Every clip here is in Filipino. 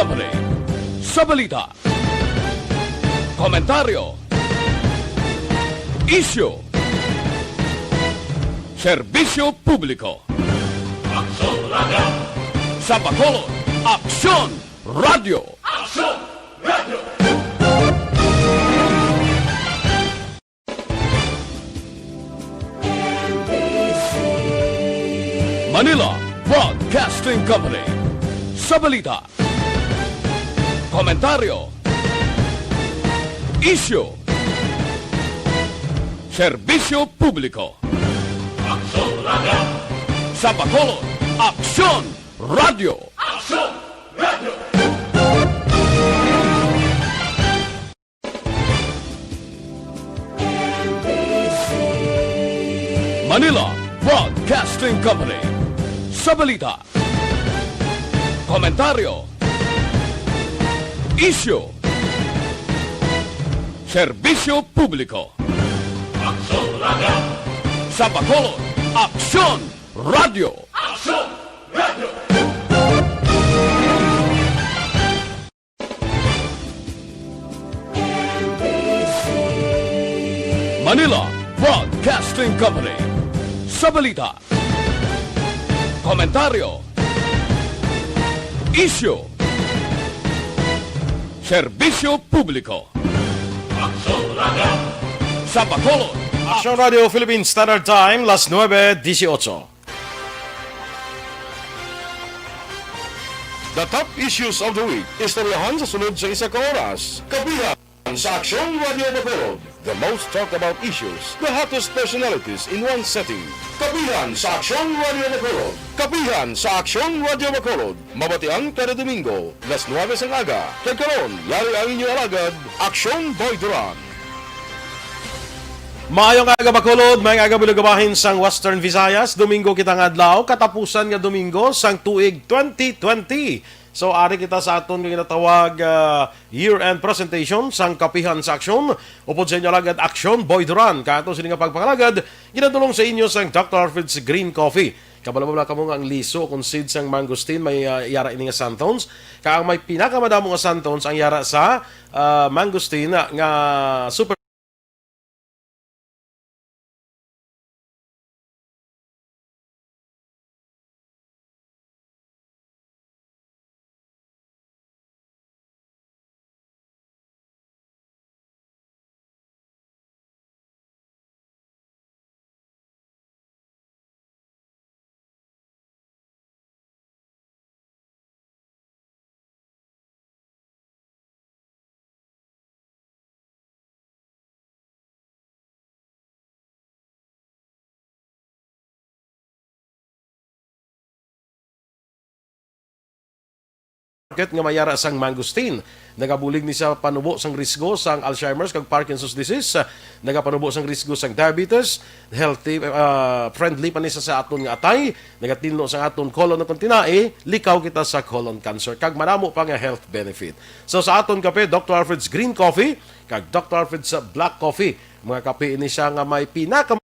Company. Sa balita, komentaryo, isyu, serbisyo publiko. Aksyon Radio! Sa Bacolod, Aksyon Radio! Aksyon Radio! Manila Broadcasting Company. Sa balita, komentaryo, isyu, serbisyo publiko. Aksyon Radio! Sa Bacolod, Aksyon Radio! Aksyon Radio! Manila Broadcasting Company. Sa balita, komentaryo, isyu, serbisyo publiko. Aksyon Radio! Sa Bacolod, Aksyon Radio! Aksyon Radio! Manila Broadcasting Company. Sa balita, komentaryo, isyu, serbisyo publiko. Aksyon Radio! Sa Bacolod, Aksyon Radio Philippine Standard Time, las 9:18. The top issues of the week. Istoryahan sa sunod sa isa ka oras. Kapehan sa Aksyon Radio Bacolod. The most talked about issues. The hottest personalities in one setting. Kapehan sa Aksyon Radio Bacolod. Kapehan sa Aksyon Radio Bacolod. Mabatian kada Domingo, las 9 sang aga. Kagkaroon, yari ang inyong alagad, Aksyon Boy Duran. Maayong aga Bacolod, may aga bilugabahin sang Western Visayas. Domingo kitang adlaw, katapusan nga Domingo sang tuig 2020. So ari kita sa aton nga ginatawag year-end presentation sang Kapehan sa Aksyon. Upod sa inyo alagad Aksyon Boy Duran. Kato sila nga pagpangalagad, ginadulong sa inyo sang Dr. Alfred's Green Coffee. Kabalabala ka mo nga ang liso kung seeds sang mangosteen, may yara ini nga santones. Kaang may pinakamadamo nga santones ang yara sa mangosteen nga super market nga mayara sang mangosteen. Nagabulig ni sa panubo sang risgo sang Alzheimer's kag Parkinson's disease, nagapanubo sang risgo sang diabetes, healthy friendly pa ni sa aton nga atay, nagatinlo sang aton colon na kontinae, likaw kita sa colon cancer kag madamo pa nga health benefit. So sa aton kape, Dr. Alfred's Green Coffee kag Dr. Alfred's Black Coffee, mga kape ini siya nga may pinaka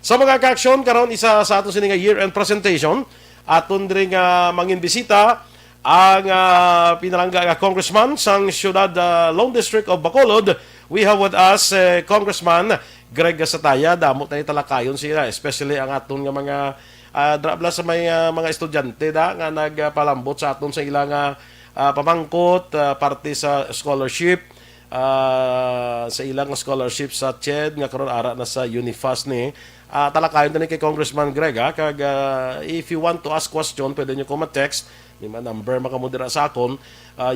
sa mga ka-aksyon, karon isa sa aton sini nga year-end presentation, aton rin mangin bisita ang pinalangga nga congressman sang siyudad Lone District of Bacolod. We have with us Congressman Greg Gasataya. Damo tayo talakayon sila, especially ang aton nga mga drabla sa may mga estudyante nga nagpalambot sa aton sa ilang pamangkot, parte sa scholarship, sa ilang scholarship sa CHED nga karon ara na sa Unifast ni. Talakayon din kay Congressman Greg kag if you want to ask question, pwede nyo ko ma-text. May number makamudira sa akon.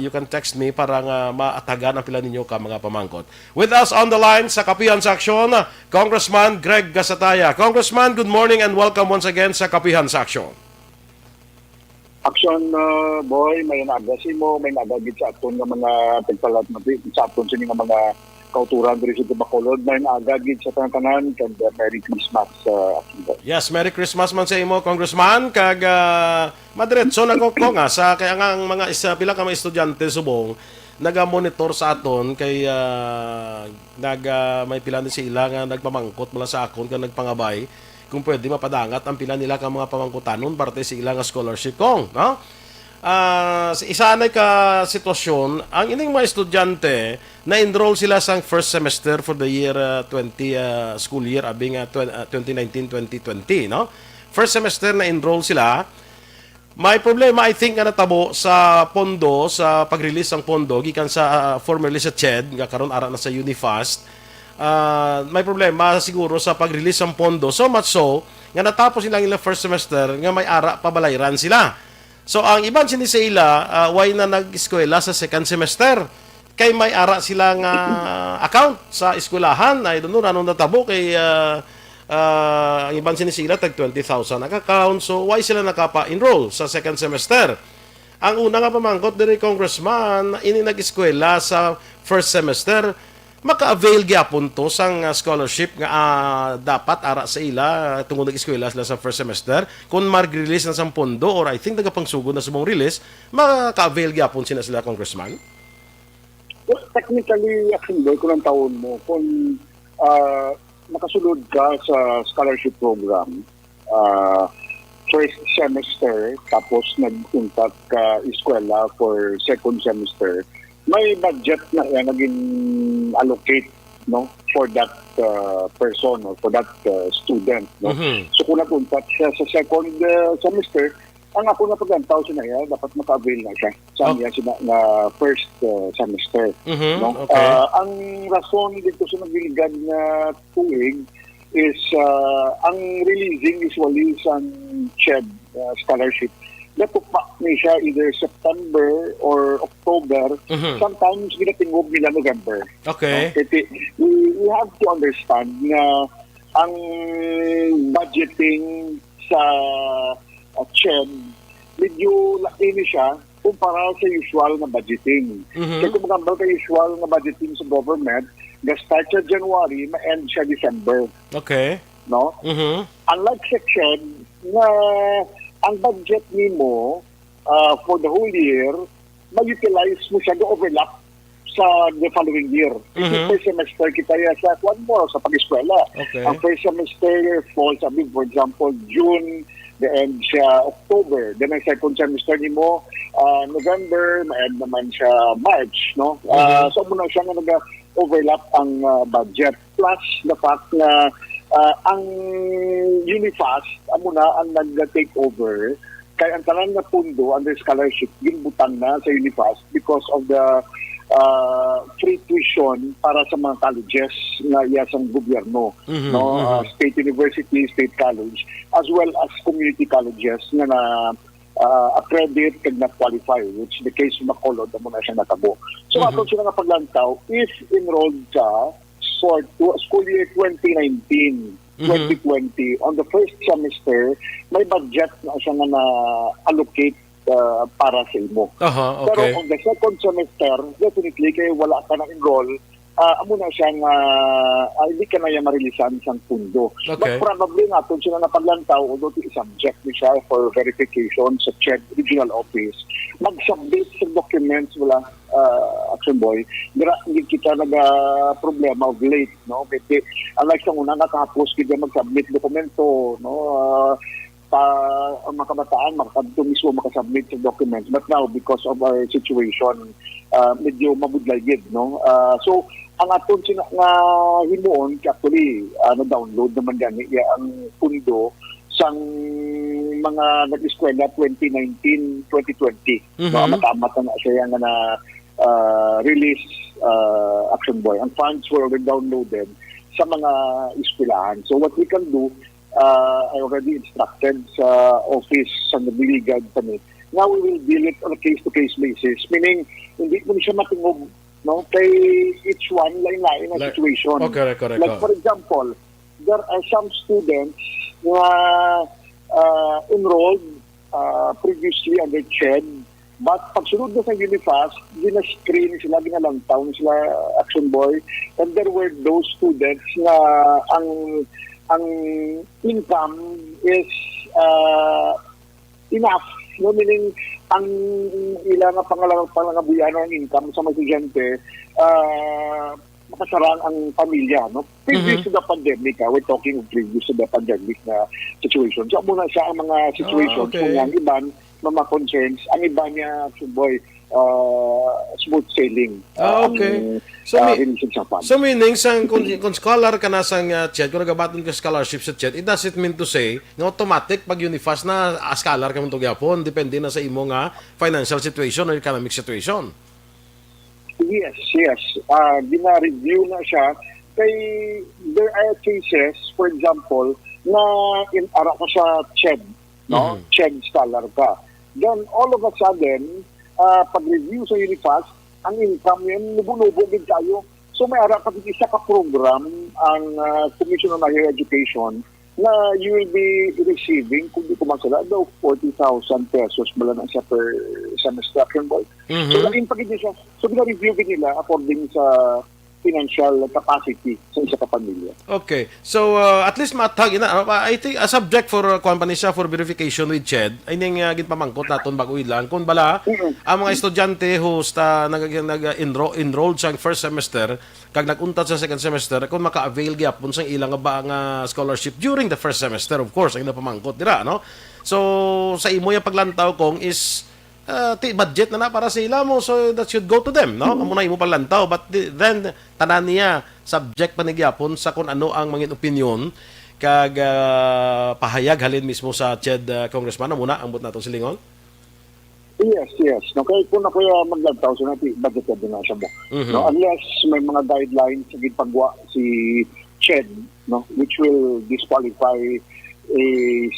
You can text me para nga maatagan ang pila ninyo ka mga pamangkot. With us on the line sa Kapehan sa Aksyon, Congressman Greg Gasataya. Congressman, good morning and welcome once again sa Kapehan sa Aksyon. Aksyon, boy, may nagasi mo, may nagagit sa aton nga mga tagpalat na sa aton sini nga mga kauturan diri sa Bacolod na agad gid sa tanan and Merry Christmas Yes, Merry Christmas man sa imo, Congressman. Kag madiretso na ko nga sa kaya nga ang mga pila ka mga estudyante subong naga-monitor sa aton kay may pila ni sila nga nagpamangkot mula sa akon kag nagpangabay kung pwede mapadangat ang pila nila ka mga pamangkutanon parte sa ilang scholarship kong, no? Isa na ka sitwasyon ang ining mga estudyante na enroll sila sa first semester for the year 20 school year abing 2019-2020, no? First semester na enroll sila. May problema I think nga natabo sa pondo sa pag-release ng pondo gikan sa formerly sa CHED nga karon ara na sa Unifast. May problema siguro sa pag-release ng pondo, so much so nga natapos silang ilang first semester nga may ara pabalayran sila. So ang iban sinisila why na nag-eskwela sa second semester kay may ara silang account sa eskwelahan ay doon anong natabo kay ang iban sinisila tag 20,000 ang account, so why sila nakapa-enroll sa second semester? Ang una nga pamangkot diri, Congressman, ini nag-eskwela sa first semester maka-avail gyapon to sang scholarship nga dapat ara sa ila tungod nag-eskwela sila sa first semester. Kung mag-release na sang pondo or I think nagapangsugod na sa mong release, maka-avail gyapon sila, Congressman. Well, technically, Aksyon Boy, kung ang taon mo, kung nakasulod ka sa scholarship program, first semester, tapos nag-untat ka eskwela for second semester, may budget na naging allocate, no, for that person or for that student, no. So kung napuntat siya sa second semester, ang ako na paglantaw siya na yan, dapat maka-avail na siya sa na first semester, no. Okay. Ang rason dito sa nagbiligad na tuig is ang releasing usually sa CHED scholarship natupak ni siya either September or October. Sometimes ginatingog nila November. Okay. We have to understand na ang budgeting sa CHED medyo laki siya kumpara sa usual na budgeting. Kaya kung magambal ka usual na budgeting sa government, start sa January, ma-end siya December. Okay. No? Unlike sa CHED na ang budget nimo for the whole year, ma-utilize mo siya to overlap sa the following year. First semester kita sa one more sa pag-eskwela. Okay. Ang first semester falls, for example, June, the end siya October. Then ang second semester nimo November, ma-end naman siya March, no? So muna siya nga nag-overlap ang budget. Plus the fact na ang Unifast amo na ang nag-take over kay ang tanan na pundo under scholarship ginbutang na sa Unifast because of the free tuition para sa mga colleges na iyasang gobyerno, no, state university, state college, as well as community colleges na accredit kag na qualify, which the case of Bacolod amo na siya natabo. So ato sila nga paglantaw if enrolled ka for school year 2019-2020, on the first semester, may budget na siya nga na-allocate para sa imo. Okay. Pero on the second semester, definitely, kaya wala ka na-enroll, amo na siya nga hindi ka na yung marilisan isang pundo. Okay. But probably nga, kung sila napaglantaw, although i-subject ni siya for verification sa CHED regional office, mag-submit sa documents wala Aksyon Boy, hindi kita problema of late, no? Kasi unlike sa una nakahapos kita mag-submit dokumento, no? Ang mga kabataan makakadto mismo makasubmit sa documents, but now because of our situation medyo mabudlay gid, no? So ang aton nga himuon actually download naman gani ang pundo sang mga nag-eskwela 2019-2020. No, matamat na siya nga na release Aksyon Boy. Ang funds were already downloaded sa mga eskwelahan. So what we can do, I already instructed sa office sa nabiligad kami. Now we will deal it on a case-to-case basis, meaning hindi mo siya matingog, no? Kay each one, lain-lain ang situation. Correct. Like for example, there are some students na enrolled previously under CHED But pagsunod na sa Unifast, gina-screen sila, ginalantaw sila, Action Boy. And there were those students na ang income is enough. No? Meaning, ang ilang pangangabuyan ng income sa mga estudyante, makasarang ang pamilya. No? Previous to the pandemic, we're talking of previous to the pandemic na situation. So, muna siya ang mga situations kung ang iban, mga concerns, ang iba niya, Boy, smooth sailing. Okay. So meaning, kung scholar ka na sa CHED, kung nagabaton ka scholarship sa CHED, it doesn't mean to say, na automatic, pag Unifast na scholar ka mong Yapon, depende na sa imo nga financial situation or economic situation. Yes. Gina-review na siya. There are cases, for example, na ara ka sa CHED, no? CHED scholar ka. Then, all of a sudden, pag-review sa Unifast, ang income yun, nubo-nubo din tayo. So, may ara ka isa ka program ang Commission on Higher Education na you will be receiving, kung di ko masala, daw 40,000 pesos mula na siya per semester. So, in pag-review siya, so, bina-review din nila according sa financial capacity sa isa ka pamilya. Okay. So, at least matag ina. I think a subject for company siya for verification with CHED ay ning ginpamangkot naton bago ilang kung bala ang mga estudyante host nag-enrolled sa first semester kag nag-untat sa second semester kung maka-avail gyapon sa ilang ba nga scholarship during the first semester, of course, ang napamangkot dira, no? So, sa imo yung paglantaw kong is budget na para sa ila mo, so that should go to them, no? Muna imo palantaw, but then tanan niya subject pa ni gyapon sa kung ano ang mga opinion kag pahayag halin mismo sa CHED congressman muna ambot naton silingon. Yes. No, kaya kung na kuya maglantaw so natin budget din na siya mo. No, unless may mga guidelines sa gipagwa si CHED, no, which will disqualify a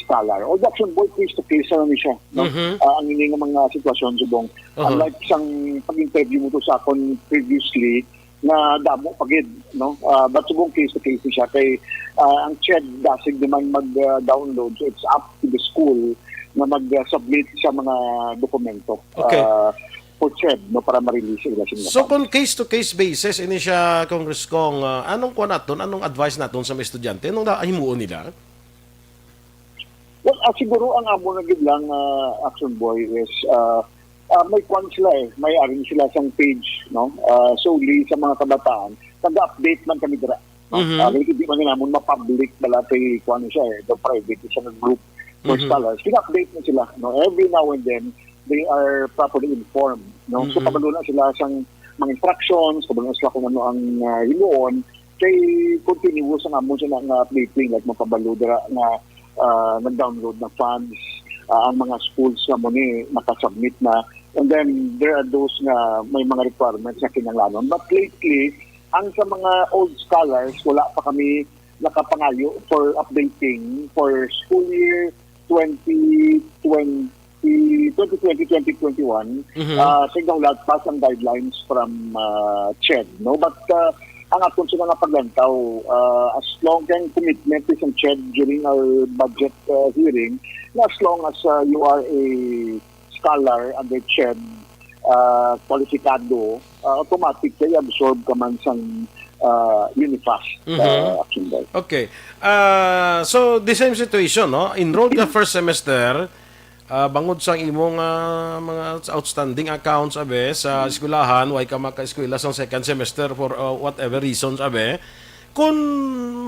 scholar. O Action Boy, case-to-case na siya. No? Ang hindi ng mga sitwasyon, subong. Unlike isang pag-interview mo to sa akin previously, na damo pagid, no? But subong case-to-case siya. Kay ang CHED dasig naman mag-download. So it's up to the school na mag-submit sa mga dokumento. For CHED, no, para ma-release sila. So kung case-to-case basis, ini siya, Congress Kong, anong kuha naton, anong advice naton sa mga estudyante? Anong himuon nila? Well, siguro ang amo na gid lang Action Boy is may kwan sila may arin sila sang page, no? Solely sa mga kabataan. Nag-update man kami dira. Hindi man namon ma-public bala kay kwan siya the private siya ng group for scholars. Pina-update na sila, no? Every now and then they are properly informed, no? So kabalo na sila sang mga instructions, kabalo na sila kung ano ang himuon kay continuous ang amo siya na updating like mapabalo dira na nag-download na funds, ang mga schools na mo ni nakasubmit na, and then there are those na may mga requirements na kinanglanon. But lately, ang sa mga old scholars, wala pa kami nakapangayo for updating for school year 2020-2021. Sigaw lahat pa ang guidelines from CHED, no? But ang atong sila nga paglantaw, as long as commitment is ang CHED during our budget hearing, as long as you are a scholar under CHED, kwalifikado, automatic kayo absorb ka man sa Unifast Action Boy. Okay. So, the same situation, no? Enrolled ka first semester, bangod sa imong mga outstanding accounts sa eskwelahan, way ka maka-eskwela sa second semester for whatever reasons kung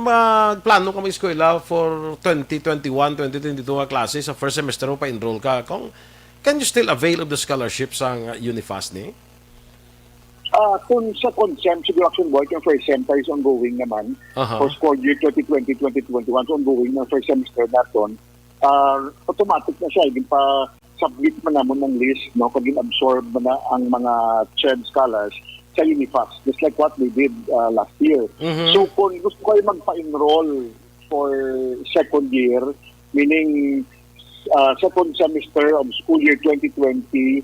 magplano ka mag-eskwela for 2021, 2022 nga klase sa first semester mo pa-enroll ka, can you still avail of the scholarship sa Unifast ni? Kung sa consent, siguro Action Boy, yung first semester is ongoing naman. For school year 2020-2021, so ongoing na first semester natin. Automatic na siya, hindi pa submit man namon ng list, no, pag absorb na ang mga CHED scholars sa Unifast, just like what they did last year. So kung gusto kayo magpa-enroll for second year, meaning second semester of school year 2020-2021,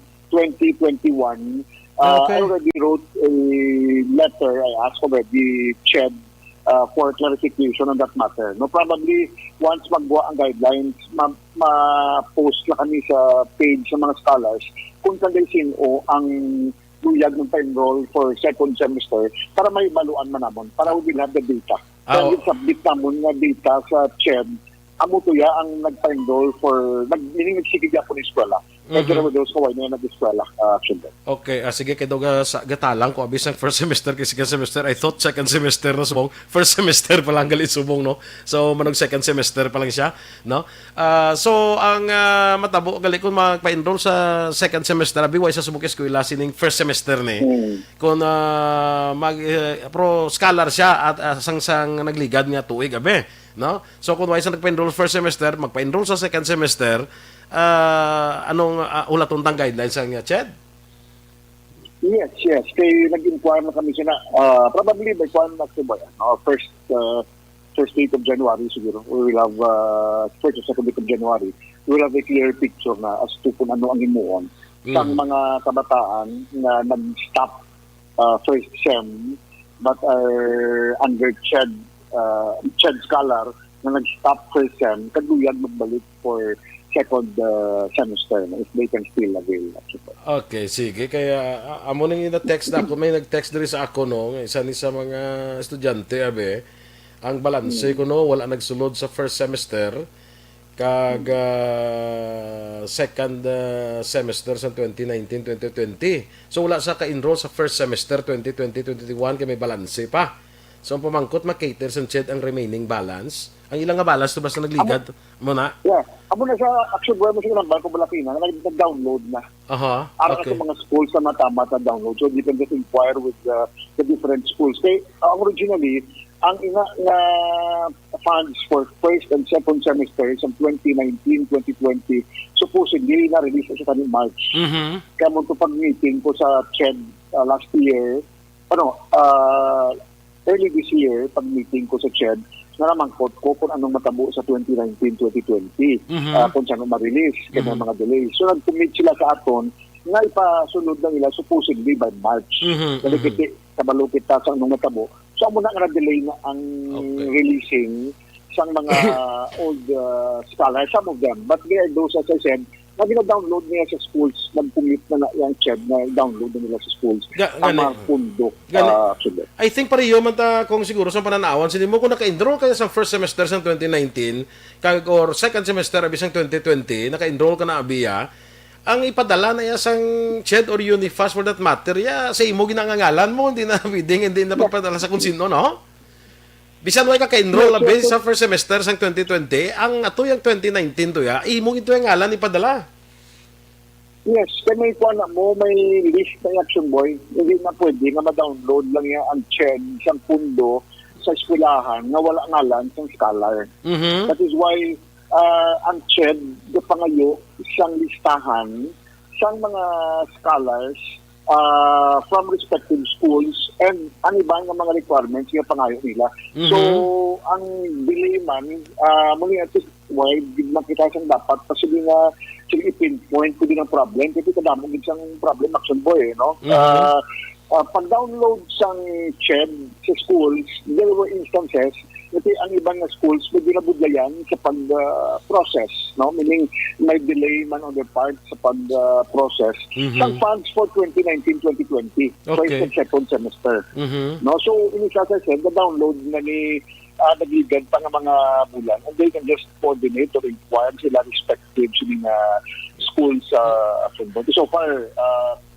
I already wrote a letter, I asked already CHED for clarification on that matter. No, probably once magbuha ang guidelines, ma-post na kami sa page sa mga scholars kung kanday sino ang luyag ng pa-enroll for second semester para may baluan man namon, para we will have the data. Kaya submit namon nga data sa CHED, amo tuya ang nagpa-enroll for, nagsigig po ng eskwela. Kaya those kaway na nag-eskwela. Okay, sige, kaya daw gatalang ko, abis ang first semester, kasi second semester, I thought second semester na subong, first semester pa lang galit subong, no? So, manog second semester pa lang siya, no? So, ang matabo, galit kung magpa-enroll sa second semester, abiway sa subong eskwela, sining first semester ni. Kung pro scholar siya at sang nagligad nga tuig, abe, no? So, kung wala sa nagpa-enroll first semester, magpa-enroll sa second semester, anong ulatuntang guidelines ang CHED? Yes. Kaya nag-inquire na kami sila. Probably by first week of January siguro. We will have first or second week of January. We will have a clear picture na as to kung ano ang imuon sang mga kabataan na nag-stop first sem but are under CHED scholar na nag-stop first sem, kaduyag magbalik for second semester if they can still avail. Okay, sige. Kaya amo nang ina-text na ako, may nag-text diri sa ako no, isa ni sa mga estudyante abe, ang balanse ko no, wala nagsulod sa first semester kag second semester sa 2019-2020. So wala sa ka-enroll sa first semester 2020-2021 kay may balanse pa. So ang pamangkot makater sa CHED ang remaining balance. Ang ilang nga balance to basta nagligad mo na? Yeah. Amo na sa Aksyon mo sa ng Banko Balakina, nag-download na. Para sa mga schools na mata download. So you can just inquire with the different schools. Kaya originally, ang ina nga funds for first and second semester sa 2019-2020 supposedly na-release sa kaning March. Kaya mo ito pag-meeting ko sa CHED last year, early this year, pag-meeting ko sa CHED, naramangkot ko kung anong matabo sa 2019-2020 kung saan ma-release, kaya mga delays. So nag-commit sila sa aton nga ipasunod na nila supposedly by March. Kasi kabalukit ta sa anong matabo. So amo na nga delay na ang releasing sa mga old scholars, some of them. But there are those, as I said, na gina-download niya sa schools, nag-commit na yung CHED na download na nila sa schools ang mga pundo. I think pareho man ta kung siguro sa pananawan, sindi mo kung naka-enroll kayo sa first semester sa 2019 or second semester abisang 2020, naka-enroll ka na abiya, ang ipadala na ya sang CHED or Unifast for that matter, sa imo ginangangalan mo, hindi na bidding, hindi na pagpadala sa kung sino, no? Bisan way ka-enroll na base sa first semester sa 2020, ang ato yung 2019 to imo ito yung ngalan ipadala. Yes, kaya may kuha na mo, may list na Action Boy. Hindi na pwede nga ma-download lang yan ang CHED sa pundo sa eskwelahan na wala ngalan sa scholar. That is why ang CHED, yung pangayo, isang listahan sa mga scholars from respective schools and ang iba nga mga requirements yung pangayo nila. So, ang delay man, muli at least, why, makita siyang dapat kasi nga sige pinpoint ko din ang problem kasi kadamog din siyang problem Action Boy, no? Pag-download sang CHED sa schools, there were instances kasi ang ibang schools may binabudlayan sa pag-process, no? Meaning may delay man on their part sa pag-process ng funds for 2019-2020 first and second semester. No? So, as I said, the-download na ni nagigad pa ng mga bulan and they can just coordinate or inquire sila respective sa mga schools sa so far,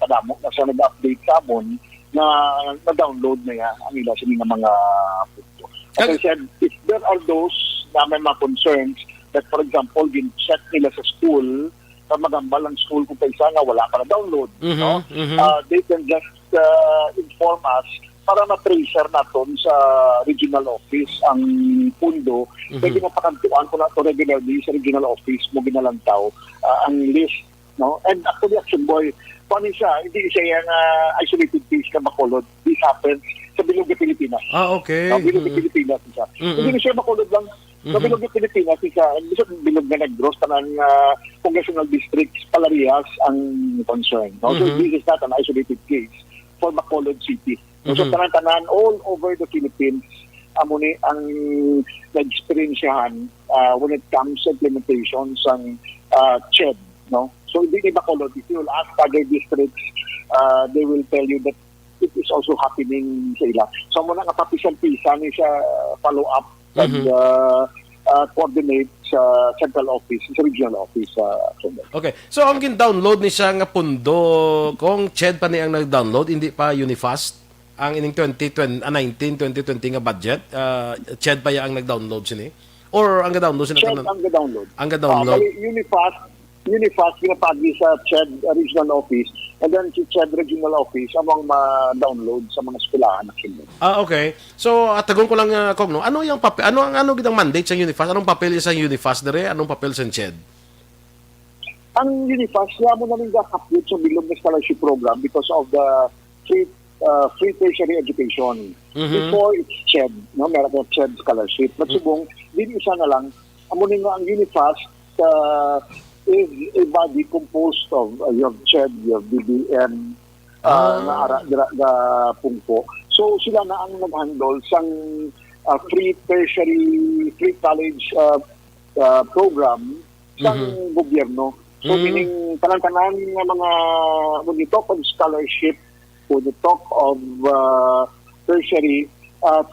kadamok na sa nag-update sa amon na na-download na yan ang ila sa mga punto. As I said, if there are those na may mga concerns that, for example, gin-check nila sa school, na magambal ang school kung kaisa nga wala pa na download, no? They can just inform us para ma-tracer natin sa regional office ang pundo. Kaya ginapakantuan ko na ito regularly sa regional office mo ginalantaw ang list, no? And actually, Action Boy, paano siya? Hindi siya yung isolated case na Bacolod. This happens sa Bilog Pilipinas. Okay. Bilog Pilipinas siya. Hindi siya Bacolod lang. Sa Bilog Pilipinas siya. Bilog na Negros, tanang congressional districts, Palarias ang concern. No? So this is not an isolated case for Bacolod City. So tanan-tanan all over the Philippines, amo ni ang na-experiensyahan when it comes to implementation sang CHED, no? So hindi ni Bacolod, if you will ask other districts, they will tell you that it is also happening sa ila. So muna nga papisan-pisan ni siya follow up and coordinate sa central office, sa regional office. Okay. So ang gin-download ni siya nga pundo, kung CHED pa ni ang nag-download, hindi pa Unifast ang ining 2020 nga budget, CHED pa ya ang nag-download sini? Or ang ga-download sini? CHED ang ga-download. Ang ga-download. Unifast pinapagi sa CHED regional office, and then si CHED regional office among ma-download sa mga eskwelahan na sila. Okay. So atagon ko lang kung no, ano yung papel, ano gidang mandate sa Unifast? Anong papel sa Unifast dire? Anong papel sa CHED? Ang Unifast mo namin gakapit sa bilog na scholarship program because of the free tertiary education. Before it's CHED, no, meron yung CHED scholarship. But subong, din isa na lang, amo nga ang Unifast is a body composed of your CHED, your BBM, na ara pungko. So sila na ang nag-handle sang free college program sang gobyerno. So meaning tanan-tanan nga mga when you talk of scholarship, when you talk of tertiary,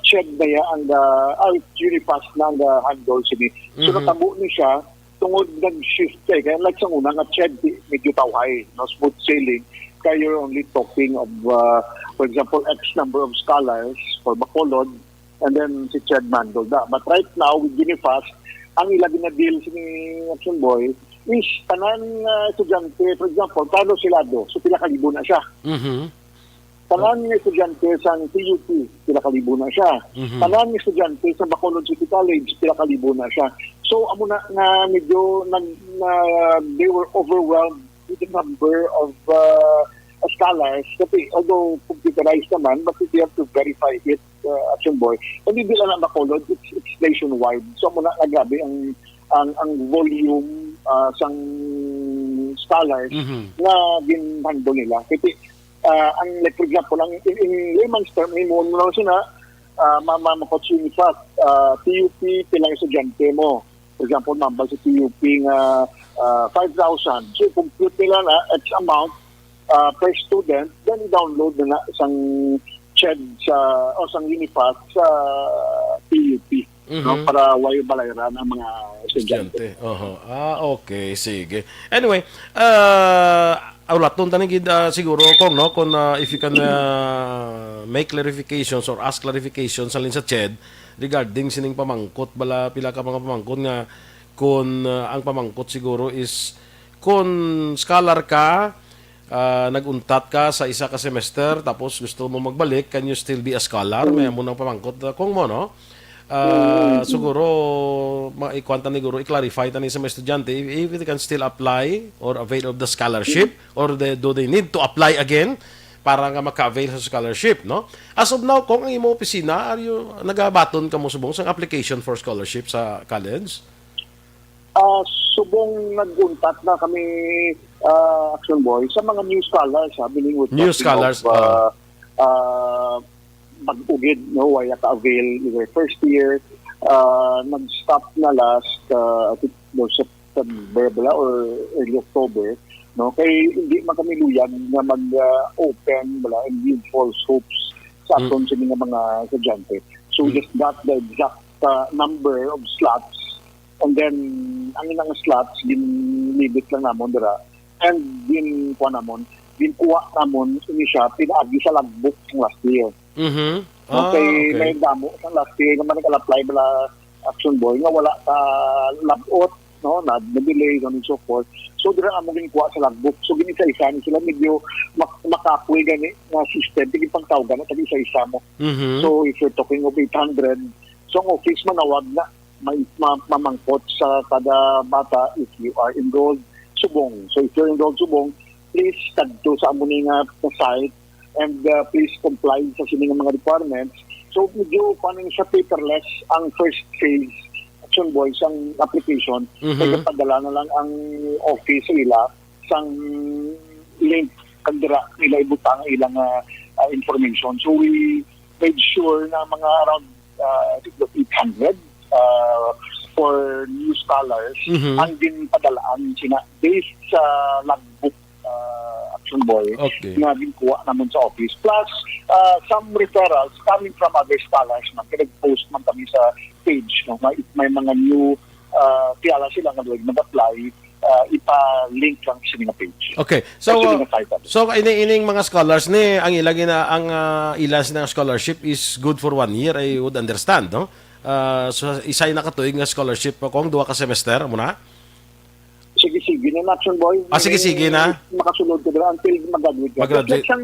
CHED na yan ang Unifast na ang handle sini. So natabo ni siya tungod nag-shift kaya like sa una nga CHED medyo tawhay, no, smooth sailing, kaya you're only talking of for example X number of scholars for Bacolod, and then si CHED mandol da. But right now with Unifast, ang ilagin na deal si Aksyon Boy is tanan estudyante, for example Carlos Silado, so pila ka libo na siya. Tanan ng estudyante sa TUP, pila ka libo na siya. Tanan ng estudyante sa Bacolod City College, pila ka libo na siya. So, amo na medyo they were overwhelmed with the number of scholars. Kasi, although computerized naman, but they have to verify it, Aksyon Boy. Hindi lang ang Bacolod, it's nationwide. So, amo na grabe ang volume sang scholars na ginhandle nila. Kasi, ang like for example lang in layman's term mo lang sina ma-opportunity TUP pilang estudyante mo, for example mambal sa TUP nga 5,000, so compute nila na X amount per student, then i-download na isang CHED o sang Unifast sa TUP, no, para wayo balayran ang mga estudyante. Okay, sige. Anyway, ulat nun tanig siguro kung no, kung if you can make clarifications or ask clarifications alin sa CHED regarding sining pamangkot bala pila ka mga pamangkot nga kung ang pamangkot siguro is kung scholar ka, naguntat ka sa isa ka semester tapos gusto mo magbalik, can you still be a scholar? May mo nang pamangkot kung mo no. Siguro maikwanta ni guro i-clarify tani sa mga estudyante if they can still apply or avail of the scholarship or do they need to apply again para nga maka-avail sa scholarship, no? As of now, kung ang imo opisina, are you nagabaton ka mo subong sa application for scholarship sa college? Subong naguntat na kami Aksyon Boy sa mga new scholars, meaning with new scholars mag-ugid, no, waya ka-avail either first year, nag-stop na last September or early October, no, kay hindi man kami luyag na mag-open and give false hopes sa aton sa mga estudyante. So just got the exact number of slots, and then ang ilang slots ginibit lang namon dira, and kuha namon ini siya pinaagi sa logbook ng last year. Okay, may damo sa last year naman nag-apply bala Aksyon Boy nga wala ka labot, no, na-delay and so forth. So dira amo ginkuha sa logbook. So ginisa-isa ni sila medyo makapoy gani na system tigid pang tawgan at isa-isa mo. So if you're talking of 800, so ang office manawag na may mamangkot sa kada bata if you are enrolled subong. So if you're enrolled subong, please kadto sa amo ni nga site and please comply sa sining mga requirements. So medyo paano siya paperless ang first phase Aksyon Boy sang application. Kaya padala na lang ang office nila sang link kandira nila ibutang ilang information. So we made sure na mga around I think 800 for new scholars ang ginpadalaan sina based sa logbook Aksyon Boy na ginkuha naman sa office. Plus, some referrals coming from other scholars na pinag-post man kami sa page. No? May mga new tiyala sila nga mag-apply, ipa-link lang sa mga page. Okay. So ining mga scholars ni ang ilagay na ang ilas ng scholarship is good for 1 year, I would understand, no? So isay na katuig nga scholarship kung duha ka semester mo na. Sige na Aksyon Boy. Sige na. Makasunod ka dala until mag-graduate. Kasi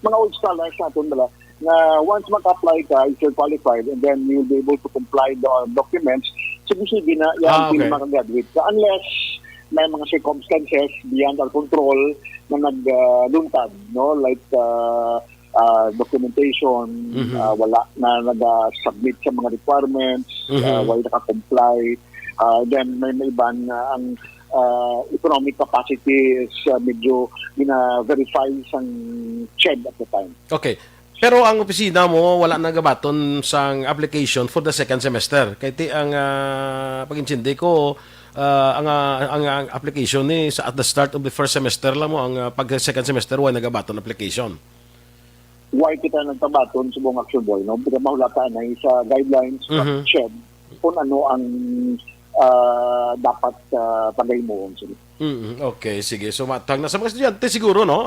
mga old scholars natin dala na once mag-apply ka, if you're qualified, and then you'll be able to comply the documents, sige na yan until mag-graduate ka. Unless may mga circumstances beyond our control na nagluntad, no? Like documentation, wala na nag-submit sa mga requirements, wala naka-comply. Then may iban ang economic capacity is medyo gina-verify sang CHED at the time. Okay. Pero ang opisina mo wala na gabaton sang application for the second semester. Kaya ang pag-intindi ko ang application ni sa at the start of the first semester lang mo ang pag second semester wala nagabaton application. Why kita nagtabaton sa buong Aksyon Boy, no? Because mahulata na sa guidelines ng CHED kung ano ang dapat pagay mo. Okay, sige. So matang na sa mga estudyante siguro, no?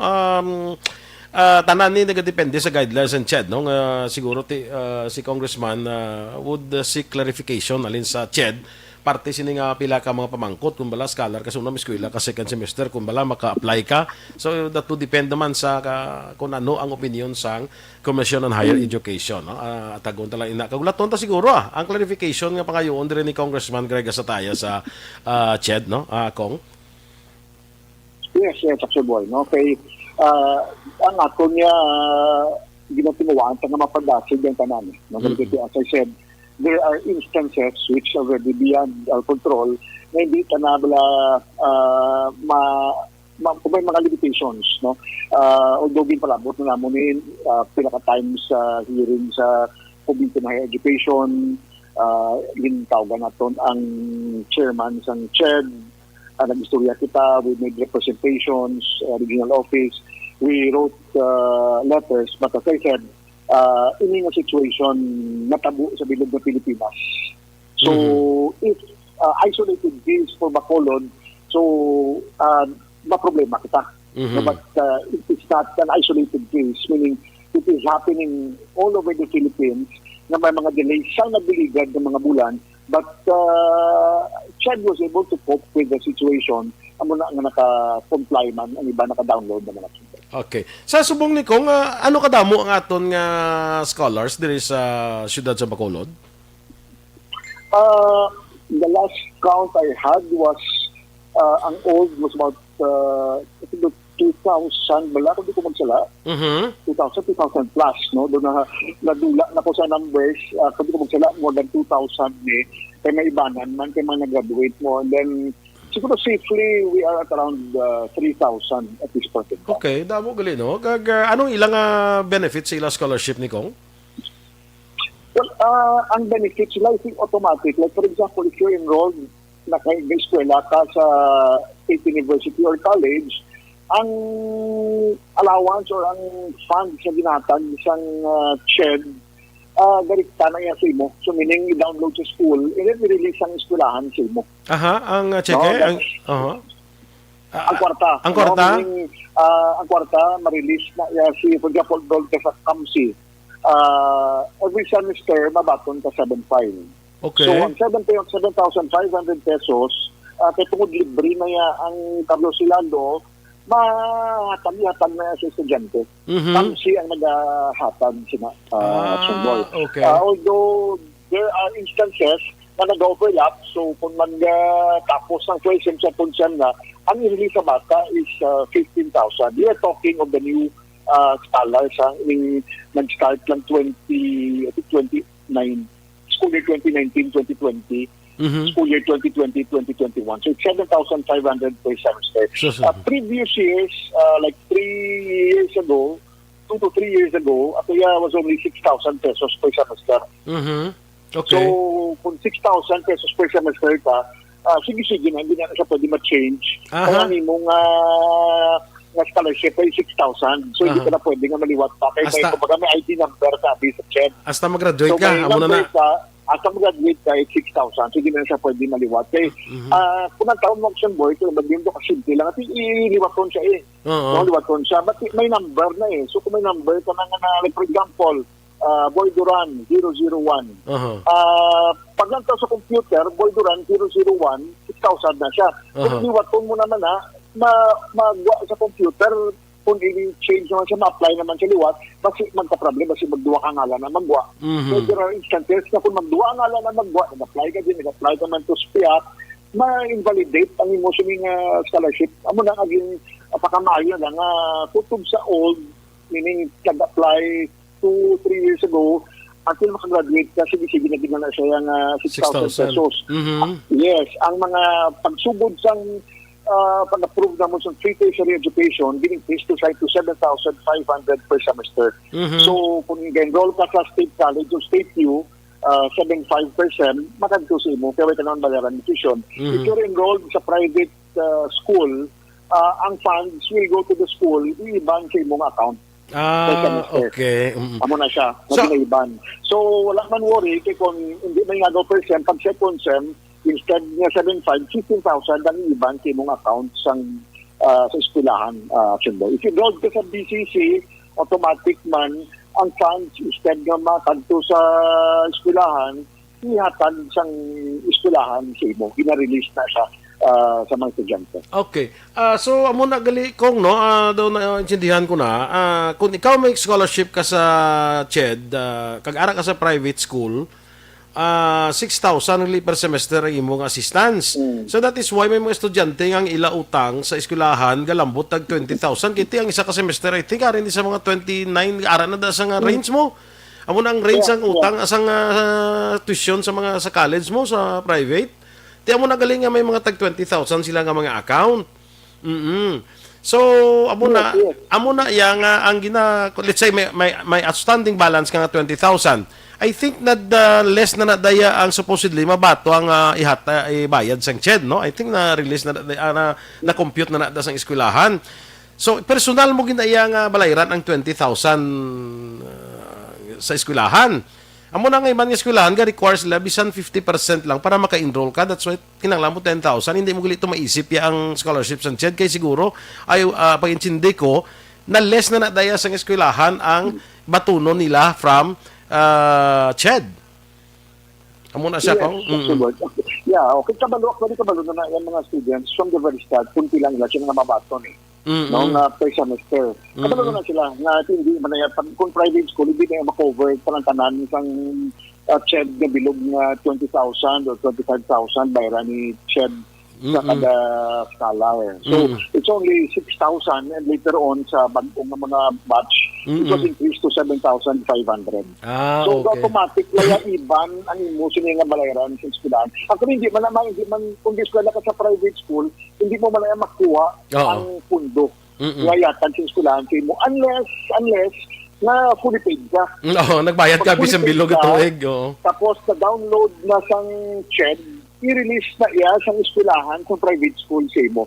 Tanan ni nagadepende sa guidelines and CHED, no? Siguro si Congressman would seek clarification alin sa CHED parte sini nga pila ka mga pamangkot kung bala scholar kasi unang eskwela ka second semester kung bala maka-apply ka. So that would depend naman sa kung ano ang opinion sang Commission on Higher Education, no? Atagon ta lang ina kagulaton ta siguro ang clarification nga pangayoon dire ni Congressman Greg Asataya sa CHED, no? Kong. Yes, Aksyon Boy, no? Kay ang ato niya ginatimuan ta nga mapadasig ang tanan, no? As I said, there are instances which are already beyond our control na hindi ka na kung may mga limitations, no? Although ginpalabot na naman pinaka-times sa hearing sa Committee on Higher Education, gintawagan natin ang chairman ng CHED, nag-istorya kita, we made representations, regional office, we wrote letters, but as I said, in a situation natabo sa bilog ng Pilipinas. So, if isolated case for Bacolod, so ma-problema kita. No, but it's not an isolated case, meaning it is happening all over the Philippines na may mga delays sa nabiligad ng mga bulan, but CHED was able to cope with the situation. Amo na nga naka-comply man, ang iba naka-download na mga. Okay. Sa subong ni Kong, ano kadamo ang aton nga scholars diri sa siyudad sa Bacolod? The last count I had was ang old was about 2,000 bala kung di ko magsala. 2,000 plus, no? Doon nadula na ko sa numbers, kung di ko magsala, more than 2,000 ni kay may ibanan man kay mga nag-graduate mo, and then siguro safely we are at around 3,000 at this point. Okay, damo gali, no? Anong ilang benefits sa ilang scholarship ni Kong? Well, ang benefits sila is automatic. Like for example, if you're enrolled na kay eskwela ka sa state university or college, ang allowance or ang funds na ginatag isang CHED, direkta na yan sa imo. So meaning, i-download sa school, and then i-release ang eskwelahan sa imo. Ang cheque? No, ang kwarta. Ang kwarta? No, meaning, ang kwarta, ma-release na, for example, doon ka sa KAMSI. Every semester, mabaton ka 7,500. Okay. So, ang 7,500 pesos, kaya tungod libre na yan ang Carlos Silando, mahatag na sa estudyante. KAMSI ang naghahatag sina Boy. Okay. Although there are instances na nag-overlap, so kung tapos ng tuition sa punsan na, ang i-release sa bata is 15,000. We are talking of the new scholars. Nag-start lang 29, school year 2019-2020. School year 2020-2021. So it's 7,500 per semester. Previous years, like 3 years ago, 2 to 3 years ago, was only 6,000 pesos per semester. Okay. So, kung 6,000 pesos per semester ka, sige, hindi na siya pwede ma-change. Aha. Kaya mong nga scholarship ay 6,000. So, hindi ka na pwede nga maliwat pa. Kaya may, kumbaga, may ID number ka, sa CHED. Hasta mag-graduate So, ka, may amo na na. number ka, hasta mag-graduate ka, 6,000. So, hindi na siya pwede maliwat. Kaya, kung ang taon mo action boy, kung maging doon kasimple lang, at iliwaton siya Oo. Liwaton siya. But may number na So, kung may number ka na like, for example, Boy Duran 001. Pag nantaw sa computer, Boy Duran 001, 6,000 na siya. Kung liwaton mo naman magwa sa computer, kung i-change naman siya, ma-apply naman siya liwat, kasi magka-problem, kasi magduwa ka ngalan na magwa. So there are instances na kung magduwa ka ngalan na magwa, nag-apply ka din, nag-apply ka man to SPIAC, ma-invalidate ang emotioning scholarship. Amo na aging pakamayo na nga tutob sa old, meaning nag-apply 2-3 years ago, until makagraduate ka, sige na din na siya yung 6,000 pesos. Yes, ang mga pagsugod sang pag-approve na mo sa free tertiary education, increase to 7,500 per semester. So, kung enroll ka sa state college o state U, 7.5%, makadto sa imo, kaya ka naman bayaran ng tuition. If you're enrolled sa private school, ang funds will go to the school, i-ban sa imong account. Okay. Amo na siya, nag-iban. So, wala man worry, kaya kung hindi may nga percent, pag second sem, instead niya 7.5, 15,000 ang iban sa imong account sa eskwelahan. If you enrolled ka sa BCC, automatic man, ang funds, instead nga matagto sa eskwelahan, ihatag sa eskwelahan sa imo. Gina-release na siya sa mga estudyante. Okay. So, amo na gali kong, no, doon na intindihan ko na, kung ikaw may scholarship ka sa CHED, kag-ara ka sa private school, 6,000 per semester ang imong assistance. So that is why may mga estudyante ang ila utang sa eskwelahan galambot tag 20,000 kiti ang isa ka semester I think arin di sa mga 29 ara na da sa nga range mo. Amo na ang range ang utang asang tuition sa mga sa college mo sa private. Ti amo na galing nga may mga tag 20,000 sila nga mga account. So amo na yang ang let's say may outstanding balance ka nga 20,000. I think na less na nadaya ang supposedly mabato ang ibayad sang CHED, no? I think na release na compute na nada sang eskwelahan. So personal mo ginaya nga balayran ang 20,000 sa eskwelahan. Amo na nga iban nga eskwelahan ga requires sila bisan 50% lang para maka-enroll ka. That's why kinahanglan mo 10,000. Hindi mo gali ito maisip ya ang scholarship sang CHED kay siguro ay pag-intindi ko na less na nadaya sang eskwelahan ang batunon nila from CHED. Amo na siya kung yeah, okay, kabalo na yung mga students from the very start, kunti lang nila siya nga mabaton noong per semester. Kabalo na sila nga hindi man na kung private school hindi na ma-cover tanan isang CHED na bilog na 20,000 or 25,000 bayaran ni CHED sa kada scholar. So, it's only 6,000 and later on sa bagong mga batch, it was increased to 7,500. So, automatic na iban ang imo nga balayaran sa eskwelahan. Ako hindi man kung eskwela ka sa private school, hindi mo man makuha ang pundo. Ngayatan sa eskwelahan sa imo unless na fully paid ka. Nagbayad ka bisan bilog at tuig. Tapos, na-download na sang CHED, i-release na iya sa eskwelahan sa private school sa imo.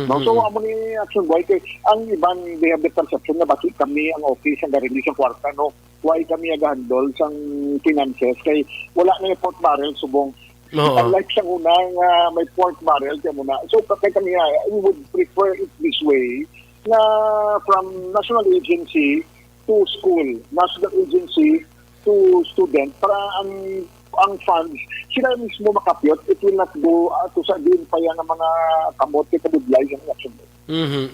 So, amo ni Aksyon Boy, kay ang iban, they have the perception na bakit kami ang office ang na-release sa kwarta, no? Why kamiag-handle sang finances? Kay wala na yung port barrel, subong. Unlike sa unang may port barrel, kaya muna. So, kay kami, we would prefer it this way, na from national agency to school, national agency to student, para ang funds, sila mismo makapyot, it will not go to sa din pa yan ng mga kamot kay kabudlay yung action.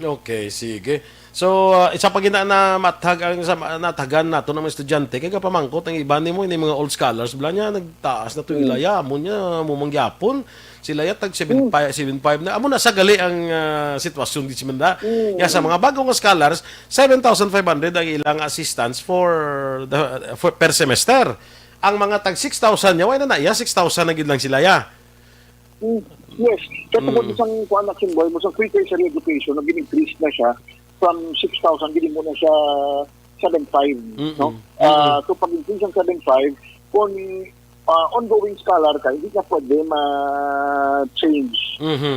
Okay, sige. So, isa pa gina na natagan nato ng mga estudyante, kaya pamangkot ang iba ni mo, yung mga old scholars, bala niya, nagtaas na ito ilaya, amo niya, mumangyapon, sila tag 7.5 na, amo na sa gali ang sitwasyon di simanda. Sa mga bagong scholars, 7,500 ang ilang assistance for per semester. Ang mga tag 6,000 niya, wala na 6,000 na gid lang sila ya. Yes. Kaya tungkol isang kuan na symbol mo sa free tertiary education, nag-increase na siya from 6,000, gili mo na siya 7,500, no? So pag-increase ng 7,500, kung ongoing scholar ka, hindi ka pwede ma-change.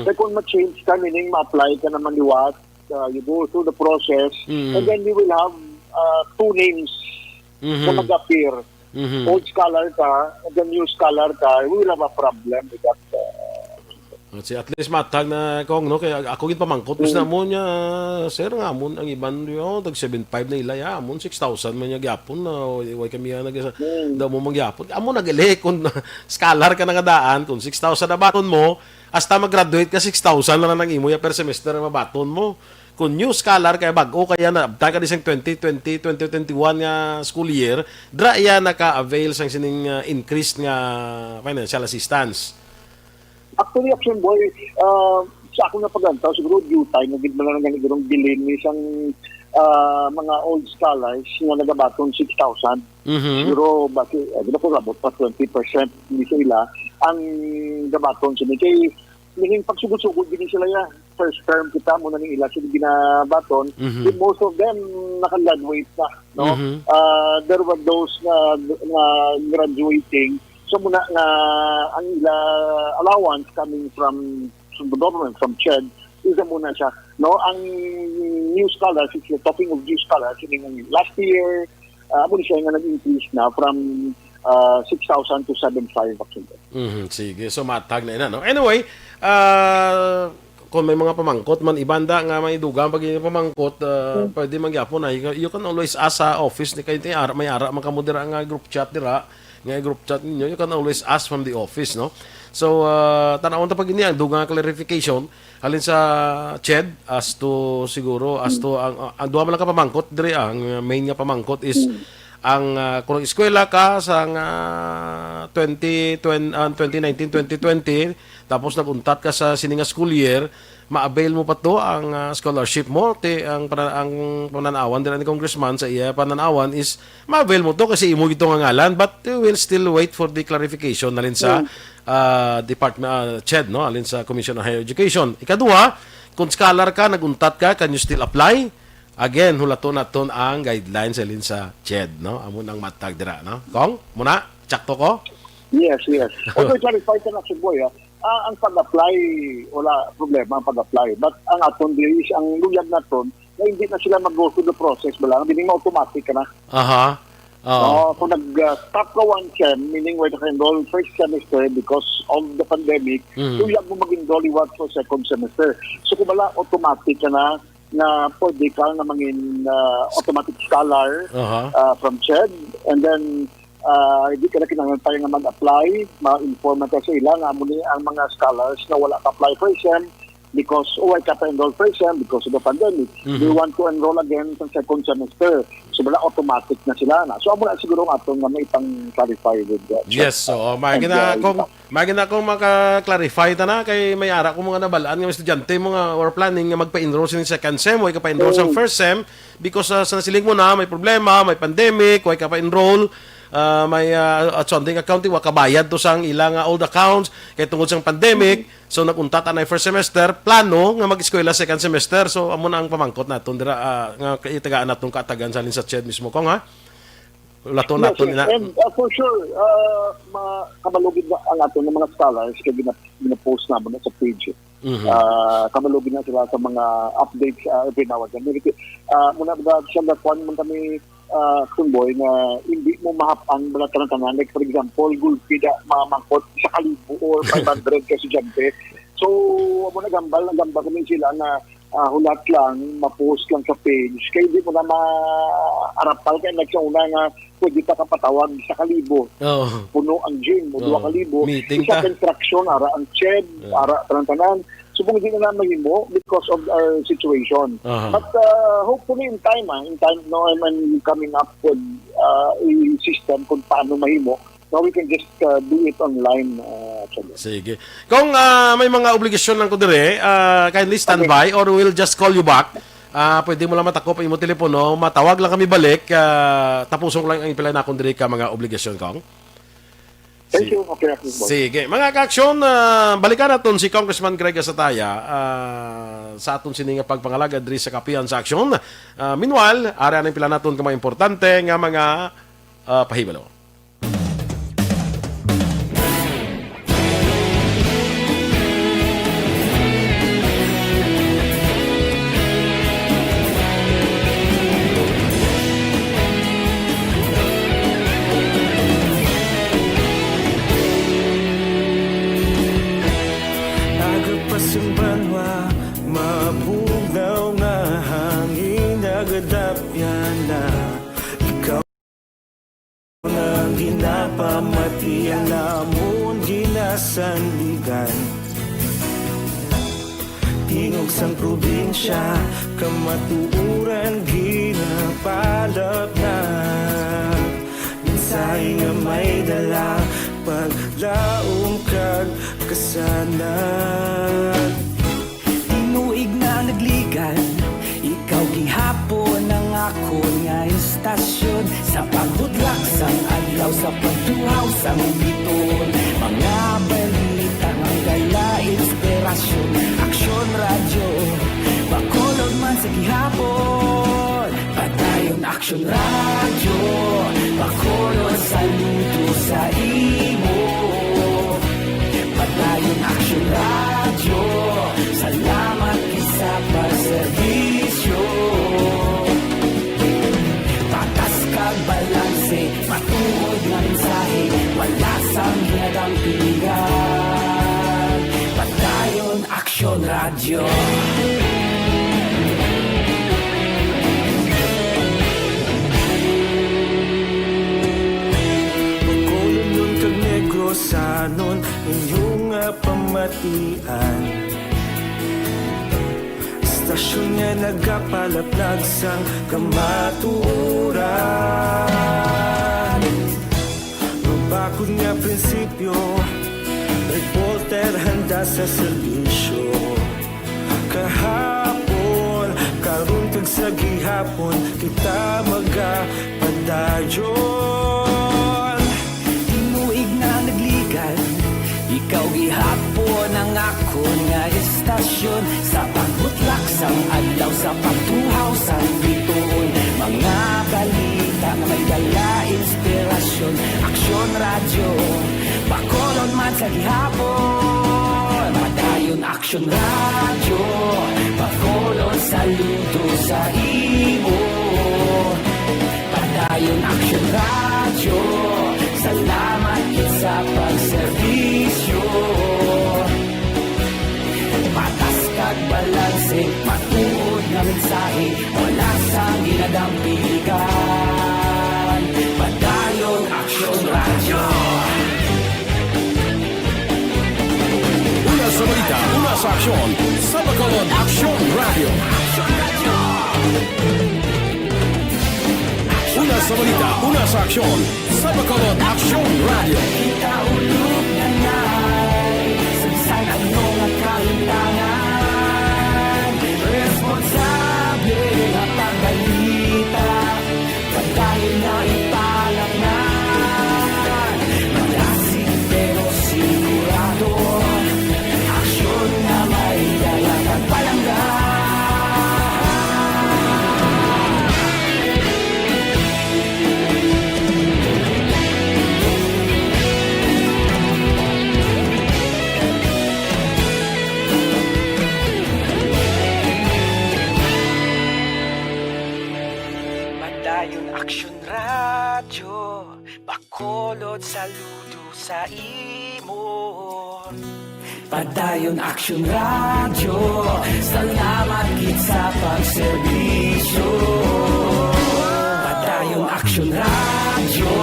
Kaya kung ma-change ka, meaning ma-apply ka naman liwat, you go through the process, and then you will have two names na mag-appear. Old scholar ka, and then new scholar ka, we will have a problem with that. At least matag na kong no kaya ako gid pamangkot na mo niya sir nga amon ang iban yo tag 7.5 na ilay amon 6,000 man niya gyapon na way kami nag daw mo mangyapon amon nagali kun scholar ka nga daan kun 6,000 na baton mo hasta mag-graduate ka 6,000 na nang imo ya per semester na mabaton mo kun new scholar kaya bag-o kaya na abta ka disang 2021 nga school year dra ya naka-avail sang sining increased nga financial assistance. Actually, Aksyon Boy, sa ako na pagantaw, siguro due time, naging mo lang ganitong bilin ni isang mga old scholars na nagabaton 6,000. Siguro, bakit, di ba po labot pa 20% hindi sila, ang gabaton sila. Kaya, naging pagsugod-sugod din sila ya. First term kita muna ng ila sila ginabaton. Most of them nakagraduate na. No? There were those na graduating. So muna nga ang ila allowance coming from the government, from CHED, isa muna siya. No, ang new scholars, if you're talking of new scholars, last year, muna siya nga nag-increase na from 6,000 to 7,500 actually. Sige, so matag na ina, no? Anyway, kung may mga pamangkot man ibanda nga may dugang pag pamangkot pwede magyapon na you can always ask sa office ni kayo may ara makamodera nga group chat dira nga group chat ninyo, you can always ask from the office, no? So, tanawon ta pag ini ang dugang clarification halin sa CHED as to siguro as to ang duha man lang ka pamangkot dire ang main nga pamangkot is ang kung eskwela ka sa 2019-2020 tapos naguntat ka sa sininga school year ma-avail mo pa to ang scholarship mo ang pananawan din ni congressman sa iya pananawan is ma-avail mo to kasi imo gito nga ngalan but we will still wait for the clarification nalin sa department CHED no alin sa Commission on Higher Education. Ikaduha, kung scholar ka naguntat ka can you still apply? Again, hulaton naton ang guidelines alin sa CHED no amon ang matag dira no kong muna tsakto ko. Yes. Okay, clarify ka na si Boy ang pag-apply, wala problema ang pag-apply. But ang aton is ang luyag naton na hindi na sila mag-go through the process bala, hindi mo automatic ka na. Kung nag-stop ka one sem, meaning where to enroll first semester because of the pandemic, luyag mo mag-enroll for second semester. So kung bala, automatic ka na pwede ka na mangin automatic scholar from CHED and then hindi ka na kinangan tayo nga mag-apply, ma-inform ka sa ila nga muli ang mga scholars na wala ka-apply for SEM because ay ka pa-enroll for SEM because of the pandemic. They want to enroll again sa second semester. So wala automatic na sila na. So amo na siguro nga itong may pang-clarify with that. Yes, so magina kong maka-clarify ta na kay may ara ko mga nabalaan nga estudyante mga or planning nga magpa-enroll sa second sem o ka pa-enroll sa first sem because sa nasiling mo na may problema, may pandemic, o ka pa-enroll may something accounting wakabayad to sang ilang old accounts kay tungod sang pandemic so naguntat na first semester plano nga mag-eskwela second semester so amo na ang pamangkot naton dira nga itagaan naton kaatagan sa CHED mismo kong ha laton naton ina and for sure kabalugid na ang aton ng mga scholars kay gina-post na mo sa page kabalugid na sila sa mga updates every now and then muna ba siya na mo kami Boy na hindi mo mahapang mga tanan-tanan. Like for example, gulpi na mamangkot sa 1,000 or 500 ka estudyante. So, mo nagamba kami sila na hulat lang, ma-post lang sa page. Kaya hindi mo na ma-arapal kaya nagsauna nga pwede ka kapatawag sa 1,000. Puno ang gym, o 2,000. Meeting isa ka. construction, ara ang CHED, ara tanan-tanan. So, kung hindi na naman mo because of our situation. But hopefully in time, no, I'm coming up with a system kung paano mahimo. Now we can just do it online. Sige. Kung may mga obligasyon lang ko dire, kindly stand by or we'll just call you back. Pwede mo lang matakop imo telepono, matawag lang kami balik. Tapusong lang ang ipila na akong dire ka mga obligasyon kong. Thank you. Okay, sige. Mga ka-aksyon, balikan natin si Congressman Greg Asataya sa aton sininga pagpangalaga diri sa Kapehan sa Aksyon. Meanwhile, ara na pila natin ka mga importante nga mga pahibalo. nagadapyan na ikaw nang ginapamatian namon ginasandigan tingog sang probinsya kamatuuran ginapalap na minsay nga may dala paglaom kag kasanan tinuig na nagligan ikaw gihapon ang ako nga istasyon sa paghudlak sang adlaw sa pagtuhaw sang biton mga balita nga gala inspirasyon aksyon radyo bakolod man sa gihapon padayon aksyon radyo bakolod saludo sa imo padayon aksyon radyo salamat kisa pagserbisyo patas kag balanse matuod nga mensahe wala sang hinagang piligan padayon aksyon radyo pagkolon nun kag negrosanon inyong pamatian istasyon nga nagapalaplag sang kamaturan mabakod nga prinsipyo reporter handa sa serbisyo kahapon karon kag sa gihapon kita magapadayon tinuig na nagligan ikaw gihapon ang ako nga istasyon sa pagbutlak sang adlaw sa pagtuhaw sang biton mga balita nga may dala inspirasyon aksyon radyo bakolon man sa gihapon padayon aksyon radyo bakolon saludo sa imo padayon aksyon radyo salamat sa pagserbisyo patas kag balanse matuod nga mensahe wala sang ginadampigan padayon aksyon radyo Una sa balita, una sa aksyon, sa Bacolod Aksyon Radio. Una sa balita, una sa aksyon, sa Bacolod Aksyon Radio. kita ulog na nay sagsang ano nga kahintangan responsable nga pagbalita pagdayon na ipalaknan malasig pero sigurado aksyon na may dala kang palanggan Padayon aksyon radyo bakolod saludo sa imo padayon aksyon radyo salamat gid sa pagserbisyo padayon aksyon radyo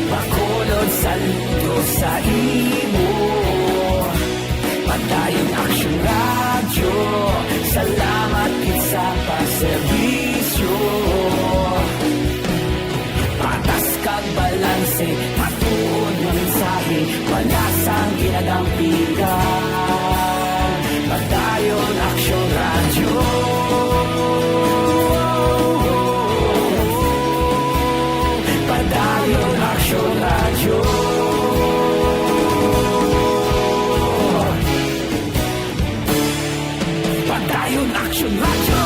bakolod saludo sa imo padayon aksyon radyo salamat gid sa pagserbisyo patas kag balanse matuod nga mensahe wala sang ginadampigan padayon aksyon radyo padayon aksyon radyo padayon aksyon radyo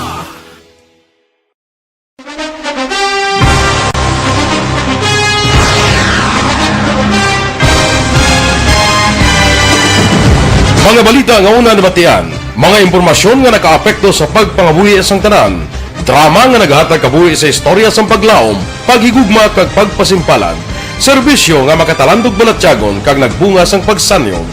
Mga balita nga una nabatian, mga impormasyon nga nakaapekto sa pagpangabuhi sang tanan, drama nga naghatag kabuhi sa istorya sang paglaom, paghigugma kag pagpasimpalan, serbisyo nga makatalandog balatyagon kag nagbunga sang pagsanyon,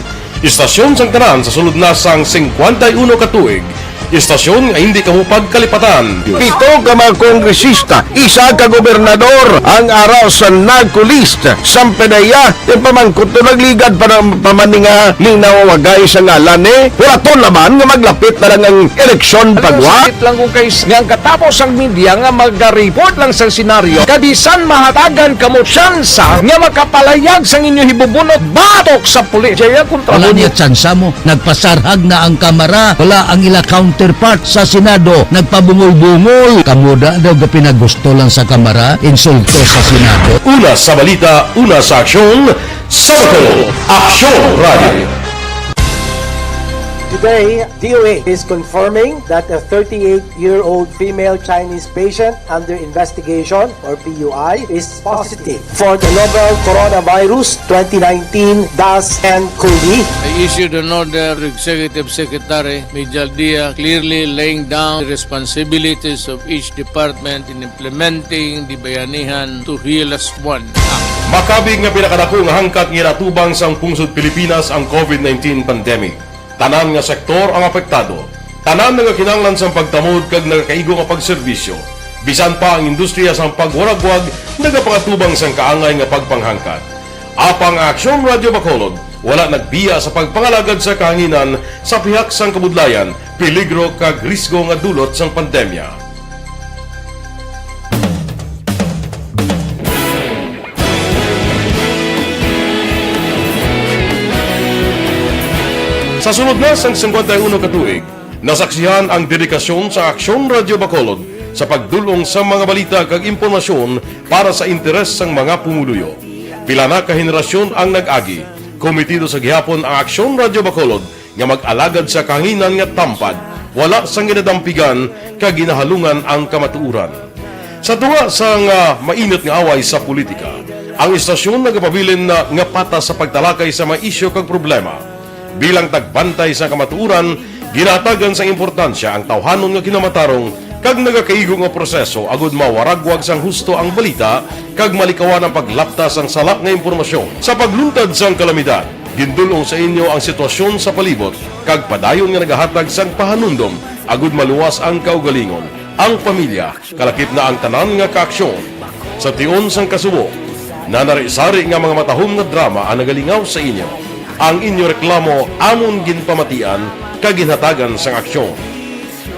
istasyon sang tanan sa sulod na sang 51 ka tuig, Istasyon nga hindi kamupag kalipatan. Pito ka mga kongresista, isa ka gobernador ang araw sa nagkulist sa pedaya yung pamangkot to nagligad para pamaninga linawagay sa ngalan wala to naman nga maglapit na lang ang eleksyon pagwa. Sakit lang kung kayo nga katapos ang media nga mag-report lang sa senaryo kadisan mahatagan kamo tsansa nga makapalayag sa inyo hibubunot batok sa pulis. Jaya kontra Wala niya tsansa mo. Nagpasarhag na ang kamara. Wala ang ila counterpart sa Senado. Nagpabungol-bungol. Kamuda daw ga pinagusto lang sa kamara. Insulto sa Senado. Una sa balita, una sa aksyon, sa Bacolod, Aksyon Radio. Today, DOA is confirming that a 38-year-old female Chinese patient under investigation, or PUI, is positive for the novel coronavirus 2019 DAS-CoV. I issued an order to Executive Secretary Major Dia clearly laying down the responsibilities of each department in implementing the Bayanihan to Heal as One Act. Makabig nga pinakadako nga hangkat nga natubang sang pungsod Pilipinas ang COVID-19 pandemic. Tanan nga sektor ang apektado. Tanan nga kinahanglan sang pagtamod kag nagakaigo nga pagserbisyo. Bisan pa ang industriya sang pagwaragwag nagapangatubang sang kaangay nga pagpanghangkat. Apang Aksyon Radio Bacolod wala nagbiya sa pagpangalagad sa kahanginan sa pihak sang kabudlayan, peligro kag risgo nga dulot sang pandemya. Sa sunod na sang 51 katuig, nasaksihan ang dedikasyon sa Aksyon Radio Bacolod sa pagdulong sa mga balita kag impormasyon para sa interes sang mga pumuluyo. Pila na ka henerasyon ang nag-agi, komitido sa gihapon ang Aksyon Radio Bacolod nga mag-alagad sa kahanginan nga tampad, wala sang ginadampigan kag ginahalungan ang kamatuuran. Sa tuwa sang mainit nga away sa politika, ang istasyon nagapabilin na nga patas sa pagtalakay sa mga isyu kag problema. Bilang tagbantay sa kamatuuran, ginatagan sa importansya ang tawhanon nga kinamatarong kag nagakaigo nga proseso agud mawaragwag sang husto ang balita kag malikawan ang paglaptas ang salak nga impormasyon. Sa pagluntad sang kalamidad, gindulong sa inyo ang sitwasyon sa palibot kag padayon nga nagahatag sang pahanundom agud maluwas ang kaugalingon, ang pamilya, kalakip na ang tanan nga kaaksyon. Sa tion sang kasubo, nanari-sari nga mga matahom nga drama ang nagalingaw sa inyo. Ang inyo reklamo amon ginpamatian kaginhatagan sang aksyon.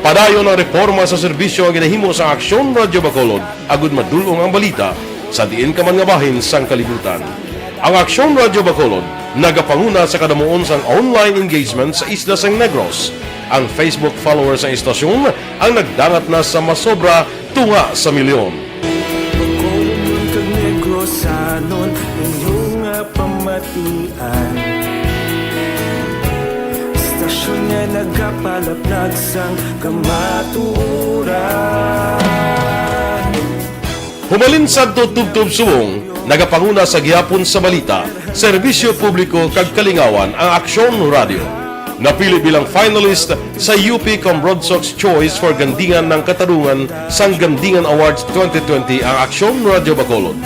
Padayon ang reforma sa serbisyo ang ginahimo sa Aksyon Radio Bacolod agud madulong ang balita sa diin ka man nga bahin sang kalibutan. Ang Aksyon Radio Bacolod nagapanguna sa kadamuon sang online engagement sa isla sang Negros. Ang Facebook followers sa istasyon ang nagdangat na sa masobra tunga sa milyon. Bacolod kag Negros anon inyong pamatian. Stasyon nga nagapalaplag sang kamaturan. Humalin sa tutubtub suwong, nagapanguna sa gihapon sa balita, serbisyo publiko kag kalingawan ang Aksyon Radio. Napili bilang finalist sa UP Comrodsox Choice for Gandingan ng Katarungan sang Gandingan Awards 2020 ang Aksyon Radio Bacolod.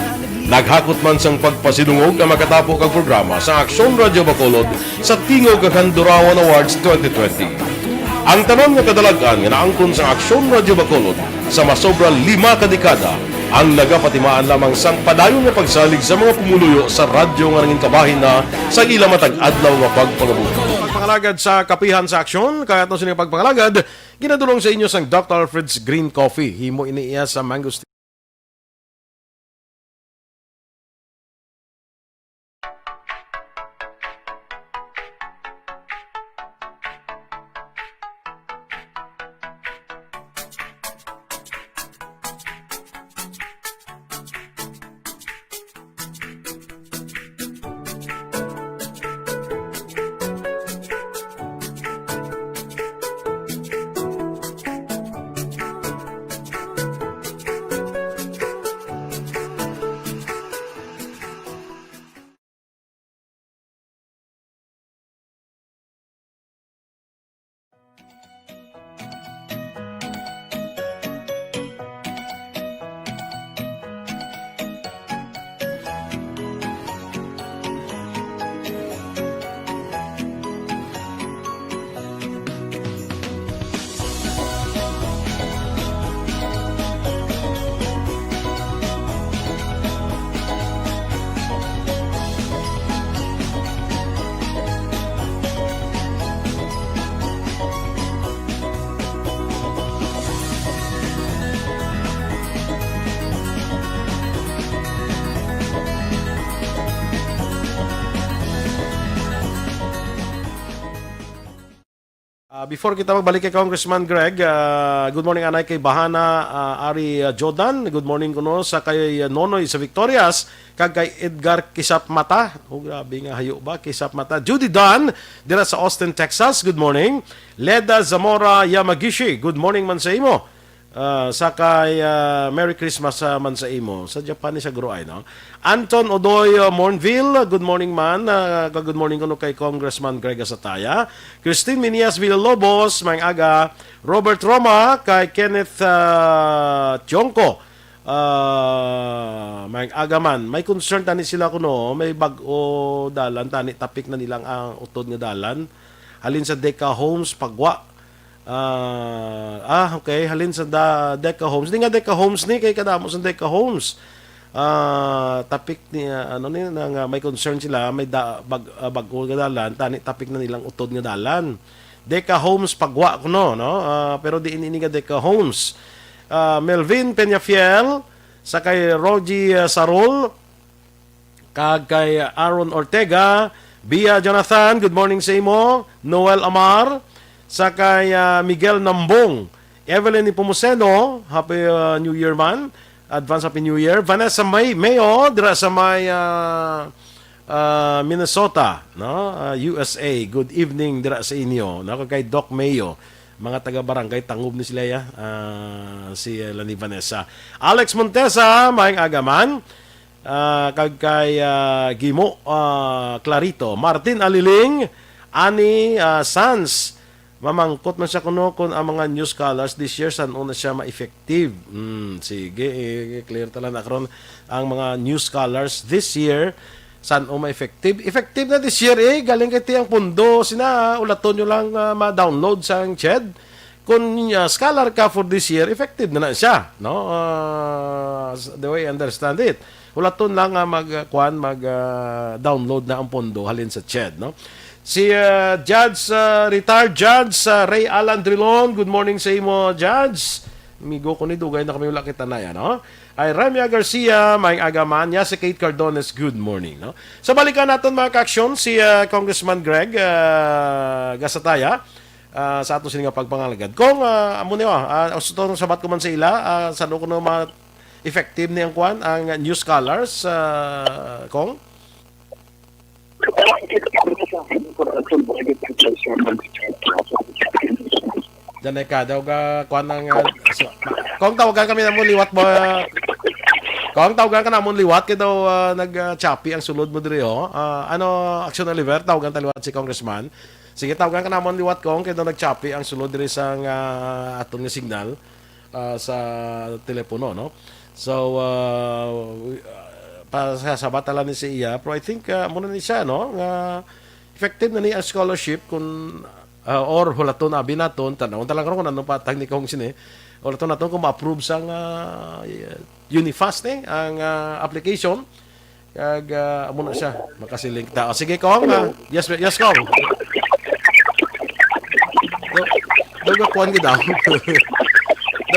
Naghakot man sang pagpasinungog ang makatapo kag programa sa Aksyon Radio Bacolod sa Tingog kag Handurawan Awards 2020. Ang tanon nga kadalagan nga naangkon sa Aksyon Radio Bacolod sa masobra 5 ka dekada ang nagapatimaan lamang sang padayon nga pagsalig sa mga pumuluyo sa radyo nga nangin kabahin na sa ila matag-adlaw nga pagpangabuhi. Pagpangalagad sa Kapehan sa Aksyon, kaya ito sining pagpangalagad, ginadulong sa inyo sang Dr. Alfred's Green Coffee. Himo iniiya sa mango stick. Before kita magbalik kay Congressman Greg, good morning anay kay Bahana Ari Jordan. Good morning kuno sa kay Nonoy sa Victorias, kag kay Edgar Kisap Mata. Oh, grabe nga hayo ba Kisap Mata. Judy Don dira sa Austin, Texas. Good morning. Leda Zamora Yamagishi. Good morning man sa imo. Sa kay Merry Christmas man sa imo. Sa Japan ni sa Gruay, no? Anton Odoy Mornville, good morning man. Good morning kuno kay Congressman Greg Asataya. Christine Minias Villalobos, may aga. Robert Roma, kay Kenneth Chionko. May aga man. May concern tani sila kuno, may bag-o dalan tani tapik na nilang ang utod nga dalan. Halin sa Deca Homes Pagwa. Okay, halin sa Deca Homes. Di nga Deca Homes ni kay kadamo sa Deca Homes. Tapik ni may concern sila, may bag-o nga dalan, tani tapik na nilang utod nga dalan. Deca Homes Pagwa kuno, no? Pero di ini nga Deca Homes. Melvin Peñafiel sa kay Rogie Sarol, kag kay Aaron Ortega, Bia Jonathan, good morning sa imo. Noel Amar, sa kay Miguel Nambong, Evelyn Ipomuceno, Happy New Year man, advance Happy New Year. Vanessa Mayo, dira sa may Minnesota, no? USA, good evening dira sa inyo, no? Kay Doc Mayo, mga taga-barangay, tangob ni sila ya, si Lani Vanessa. Alex Montesa, maing agaman, kag kay Gimo Clarito, Martin Aliling, Ani Sans, mamangkot man siya kuno kung ang mga news scholars this year saan una siya ma-effective. Sige, clear tala na karon ang mga news scholars this year saan o ma-effective. Effective na this year galing kay tiyang pundo sina ulaton nyo lang ma-download sa CHED. Kung scholar ka for this year, effective na siya, no? The way I understand it. Ulaton lang mag-download na ang pundo halin sa CHED, no? Si Judge, retired Judge Ray Alan Drilon, good morning sa imo, Judge. Migo ko ni dugay na kami wala kita na yan, no? Ay Ramya Garcia, may agaman niya, si Kate Cardones, good morning, no? Sa balikan natin mga ka-aksyon, si Congressman Greg Gasataya, sa ato sininga pagpangalagad. Kung, amo niyo, sabat ko man sa ila, sa ko no effective niyang kwan, ang news scholars, Kong? Janay ka daw ka kuan ng kung tawagan kami na mo liwat mo kung tawagan ka na mo liwat kay daw nag-choppy ang sulod mo diri ano Aksyon Oliver tawagan taliwat si Congressman. Sige tawagan ka na mo liwat kung kay daw nag-choppy ang sulod diri sa aton nga signal sa telepono, no? So sa batala ni siya, pero I think muna ni siya, no? Effective na ni ang scholarship kung or hulaton abi naton tanawon talaga kung ano patag ni kong sini hulaton naton kung ma-approve sang Unifast ang application kag muna siya makasilink ta. Sige kong yes kong daw kuan gid daw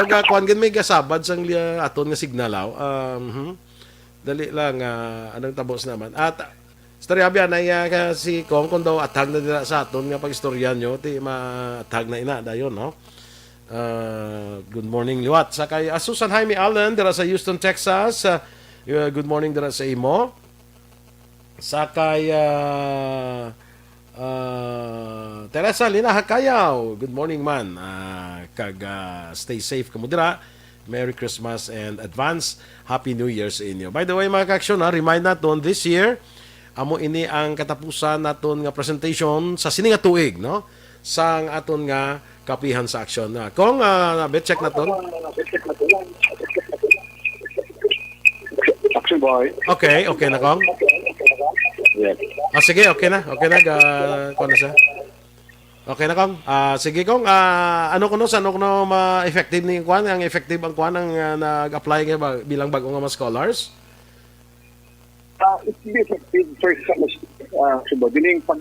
daw kuan gid may gasabad sang aton nga signalaw dali lang anong tabos naman at istorya biya na si Kong kung daw atag na dila sa aton nga pag-istorya nyo ti ma-atag na ina dayon, no? Good morning liwat sa kay Susan Jaime Allen dira sa Houston, Texas. Good morning dira sa imo sa kay Teresa Lina Hakayaw, good morning man, kag stay safe kamo dira. Merry Christmas and advance Happy New Year sa inyo. By the way, mga ka-aksyon, remind naton this year, amo ini ang katapusan naton nga presentation sa sini nga tuig, no? Sang aton nga kapihan sa aksyon. Kung bet check naton. Action boy. Okay na kong. Yes. Sige, okay na. Kung na siya. Okay na kong. Sige kong, ano kuno sa ano kuno ma-effective ni kuan, ang effective ang kuan ang nag-apply nga bilang bag-o nga mga scholars? It be effective first subo. Dining pag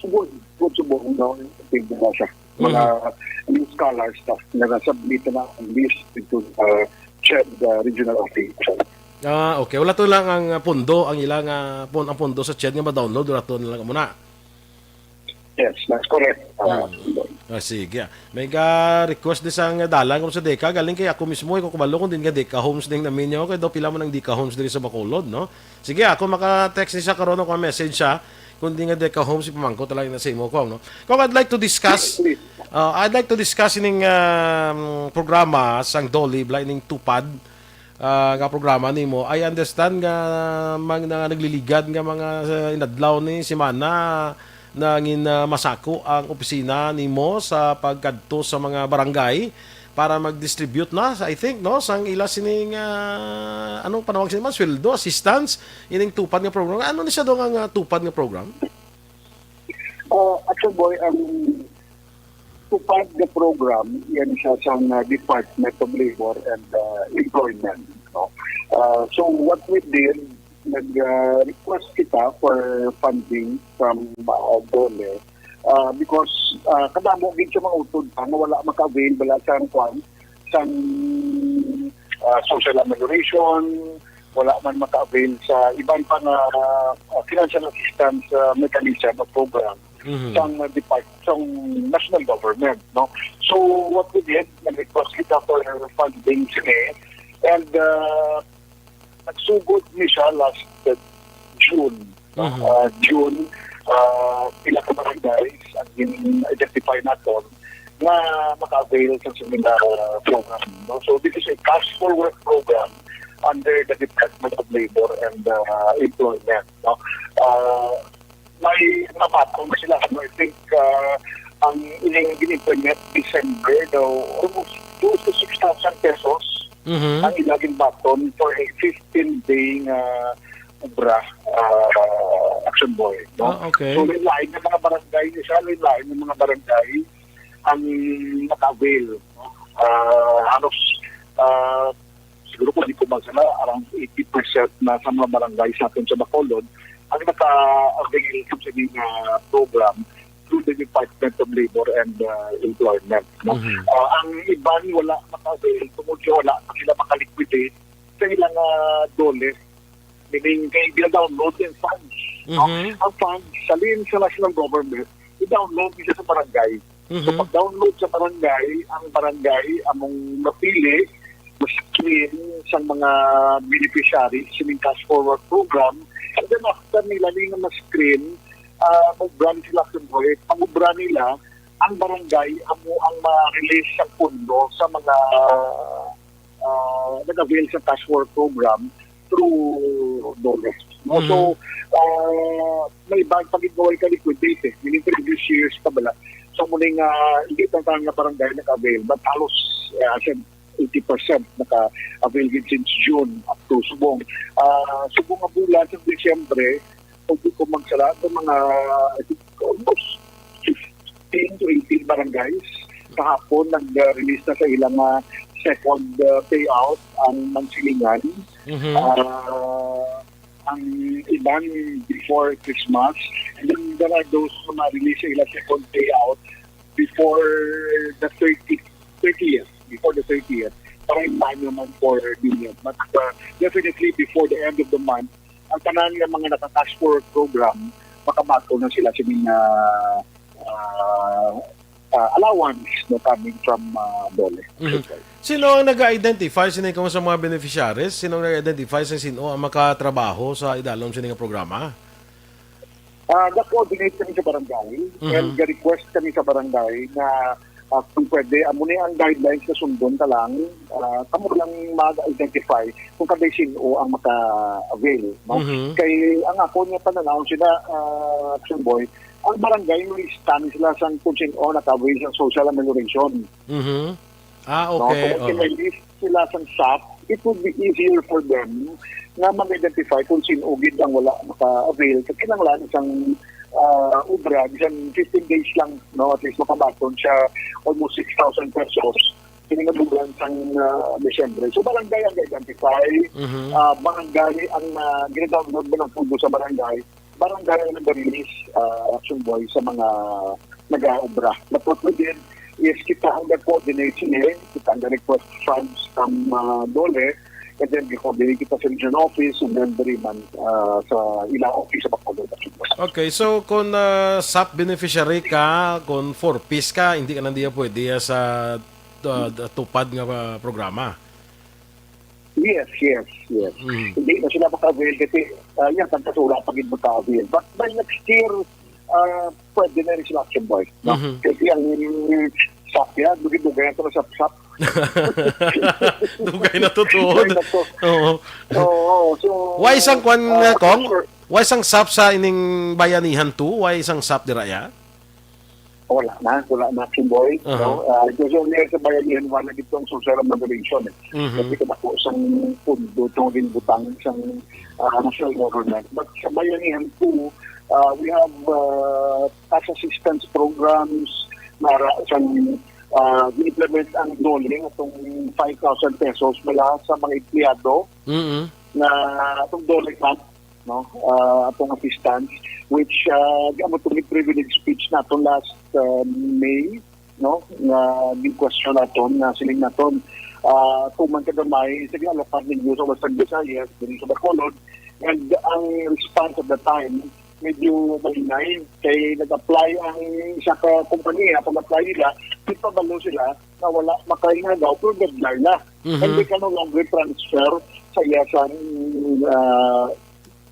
subod, no? Effective na siya. Mga new scholars stuff na nasubmit na ang list into the regional office. Okay. Wala to lang ang pundo, ang ilang ang pundo sa chat nga ma-download, wala to lang muna. Yes, that's correct. Sige. May request din sang dalan kung sa Deka. Galing kay ako mismo, kung kumalo kung din nga Deka Homes din namin nyo. Kaya daw pila mo ng Deka Homes din sa Bacolod, no? Sige, ako maka-text ni siya karon kung message siya. Kung di nga Deka Homes, ipamangko talaga na sa imo ko, no? Kung I'd like to discuss, ining programa sang Dolly, ining tupad, nga programa nimo. I understand nga mga nagliligad nga mga inadlaw ni Simana nangin masako ang opisina nimo sa pagkadto sa mga barangay para mag-distribute na I think no sang ila sining anong panawag sila sweldo assistance ining tupad nga program. Ano ni siya do nga tupad nga program? Actually, boy, tupad the program, yan siya sa Department of Labor and Employment. No? So what we did, nag-request kita for funding from DOLE because kadamo gid siya mga utod pa na wala maka-avail bala sa kwan sa social amelioration, wala man maka-avail sa ibang pang financial assistance mechanism o program sa national government, no? So what we did, nag-request kita for funding sini and nagsugod ni siya last June. June, pila ka barangays ang in-identify natin na maka-avail sa seminar program. No? So this is a cash for work program under the Department of Labor and Employment. No? May napatong na sila. I think ang ining in-implement December daw almost 2,000 to 6,000 pesos ang ilaging baton for a 15-day ubra action boy. No? Okay. So lain ng mga barangay, lain ng mga barangay ang naka-avail. No? Halos siguro po di ko magsala, around 80% na sa mga barangay sa atin sa Bacolod ang naka-avail sa sining program through the Department of Labor and Employment. No? Ang iban wala maka-avail, tumudyo wala pa sila makaliquidate sa ilang DOLE, meaning kay download yung funds. No? Ang funds, salin sa national government, i-download nila sa barangay. So pag-download sa barangay, ang barangay among napili, screen sa mga beneficiaries sa cash forward program, and then after nila nga ma-screen, mag-brand sila sa buhay. Pag-ubra nila, ang barangay amo ang ma-release sa pundo sa mga nag-avail sa cash work program through DOLE. No? So, may ibang pag-igawal ka liquidate. Meaning previous years pa bala. So, muling hindi na nga barangay nag-avail. But halos 80% naka-avail din since June up to Subong. Subong nga bulan sa Disyembre, kung di ko magsala ng mga almost 15 to 18 barangays. Kahapon, nag-release na sa ilang second payout ang mansilingan. Ang iban before Christmas. And then there are those who na-release sa ilang second payout before the 30th. Before the 30th. Parang time naman for billion. But definitely before the end of the month, ang tanan ng mga naka-cash forward program, makabato na sila sa mga allowance no, coming from DOLE. Sino ang nag-identify sino sa mga beneficiaries? Sino ang nag-identify sa sino ang makatrabaho sa idalom sa nga programa? Na-coordinate kami sa barangay and request kami sa barangay na kung pwede, muna ang guidelines na sundon ka lang, kamo lang mag-identify kung kada sino ang maka-avail. No? Kay ang ako niya pananaw sila, Aksyon Boy, ang barangay may stand sila sa kung sino naka-avail sa social amelioration. Okay. No? So, kung list sila sa SAP, it would be easier for them na mag-identify kung sino gid ang wala maka-avail. Kasi kinanglan isang ubra, isang 15 days lang, no, at least makabaton siya almost 6,000 pesos pinagabulan sa Desyembre. So barangay ang identify, barangay ang gina-download mo ng pundo sa barangay ang nag-release Aksyon Boy sa mga nag-aobra. But what we did is kita ang nag-coordinate sila, kita ang request funds from DOLE, and then gikoordinate kita sa region office and then diri man sa ilang office sa Bacolod. Okay, so kung SAP beneficiary ka, kung 4-piece ka, hindi ka nandiya pwede sa tupad nga programa. Yes. Hindi na sila maka-avail kasi yan, pagkasura pag maka-avail. But by next year, pwede na rin sila Aksyon Boy. No? Kasi ang SAP yan, dugay na ito na SAP. Dugay na tutuod. Oo. So, Why isang kwan kong? Why isang SAP sa ining bayanihan to? Why isang SAP diraya? wala na Aksyon Boy. No? Kasi only sa bayanihan wala itong social moderation. Kasi ako isang pundo itong rin butang isang national government. But sa bayanihan po, we have tax assistance programs na isang di-implement ang doling itong 5,000 pesos mula sa mga empleyado na itong doling month, no? Atong assistance, which gamot itong privilege speech na itong last May, no? Na din-question natin, na siling natin, kung man kagamay, sige, alapad ninyo sa Western Visayas, din sa Bacolod, and ang response at the time, medyo malinay, kay nag-apply ang isa ka kumpanya, pag-apply nila, ipabalo sila na wala makahinga daw, pero deadline na. And they can no longer transfer sa iyasan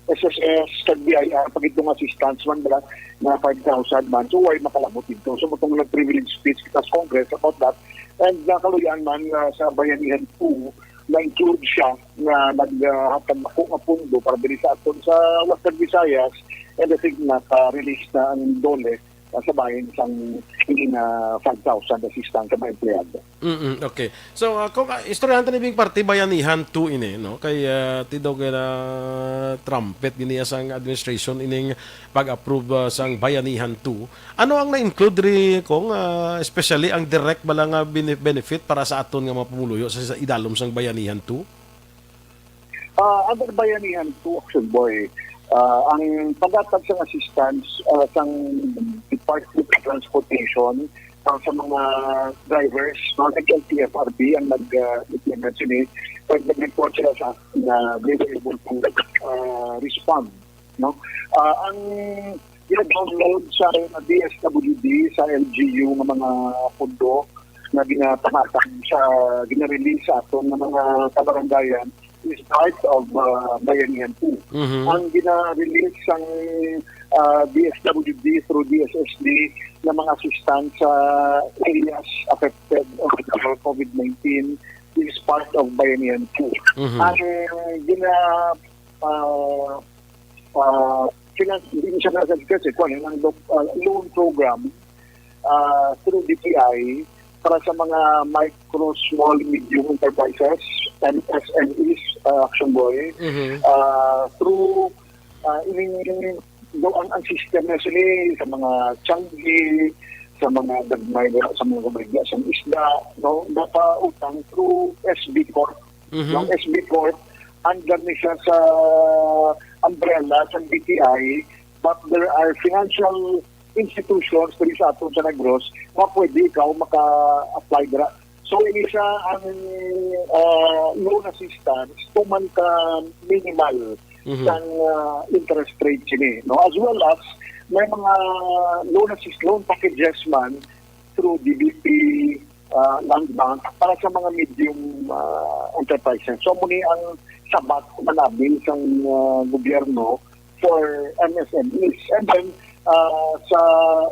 SSS, KBIR, pag itong assistance man ba na 5,000 man, so why makalabot ito? So matong nag-privilege speech kita sa Congress about that, and nakaluyan man sa bayanihan po, na-include siya na naghatag ako nga pundo para diri sa aton sa Western Visayas, and I think naka-release na ang dole sa bayan isang hindi na 5,000 assistant sa mga empleyado. Okay. So, kung istoryahan ni Big Party, bayanihan 2 ini, no? Kay tidog na trumpet giniya sang administration ining pag-approve sang bayanihan 2. Ano ang na-include rin kung especially ang direct balang benefit para sa aton nga mapumuluyo sa idalom sang bayanihan 2? Under bayanihan 2, Aksyon Boy, ang paghatag sa assistance sa Department of Transportation sa mga drivers, nag-LTFRB ang nag-implement sila, nag-report sila sa na they were able to respond. No? Ang download sa DSWD, sa LGU ng mga pundo na ginatamatan sa ginarelease sa aton ng mga kabarangayan is part of Bayanihan 2. Ang gina-release ang DSWD through DSSD na mga assistance sa areas affected of COVID-19 is part of Bayanihan 2. Ang hindi siya nasabi kasi kung ang loan program through DTI para sa mga micro, small, medium enterprises and SMEs, Aksyon Boy, through ang system na sila sa mga Changi, sa mga dagmay, sa mga gumagya, sa isda, no? Napautang through SB Corp. Yung SB Corp, under niya siya sa umbrella sa BTI, but there are financial institutions pwede sa aton sa Negros na pwede ikaw maka-apply dira. So, ini siya ang loan assistance tuman ka minimal sang interest rate sini. No? As well as, may mga loan packages man through DBP, Land Bank para sa mga medium enterprises. So, muni ang sabat manabil sang gobyerno for MSMEs. And then, sa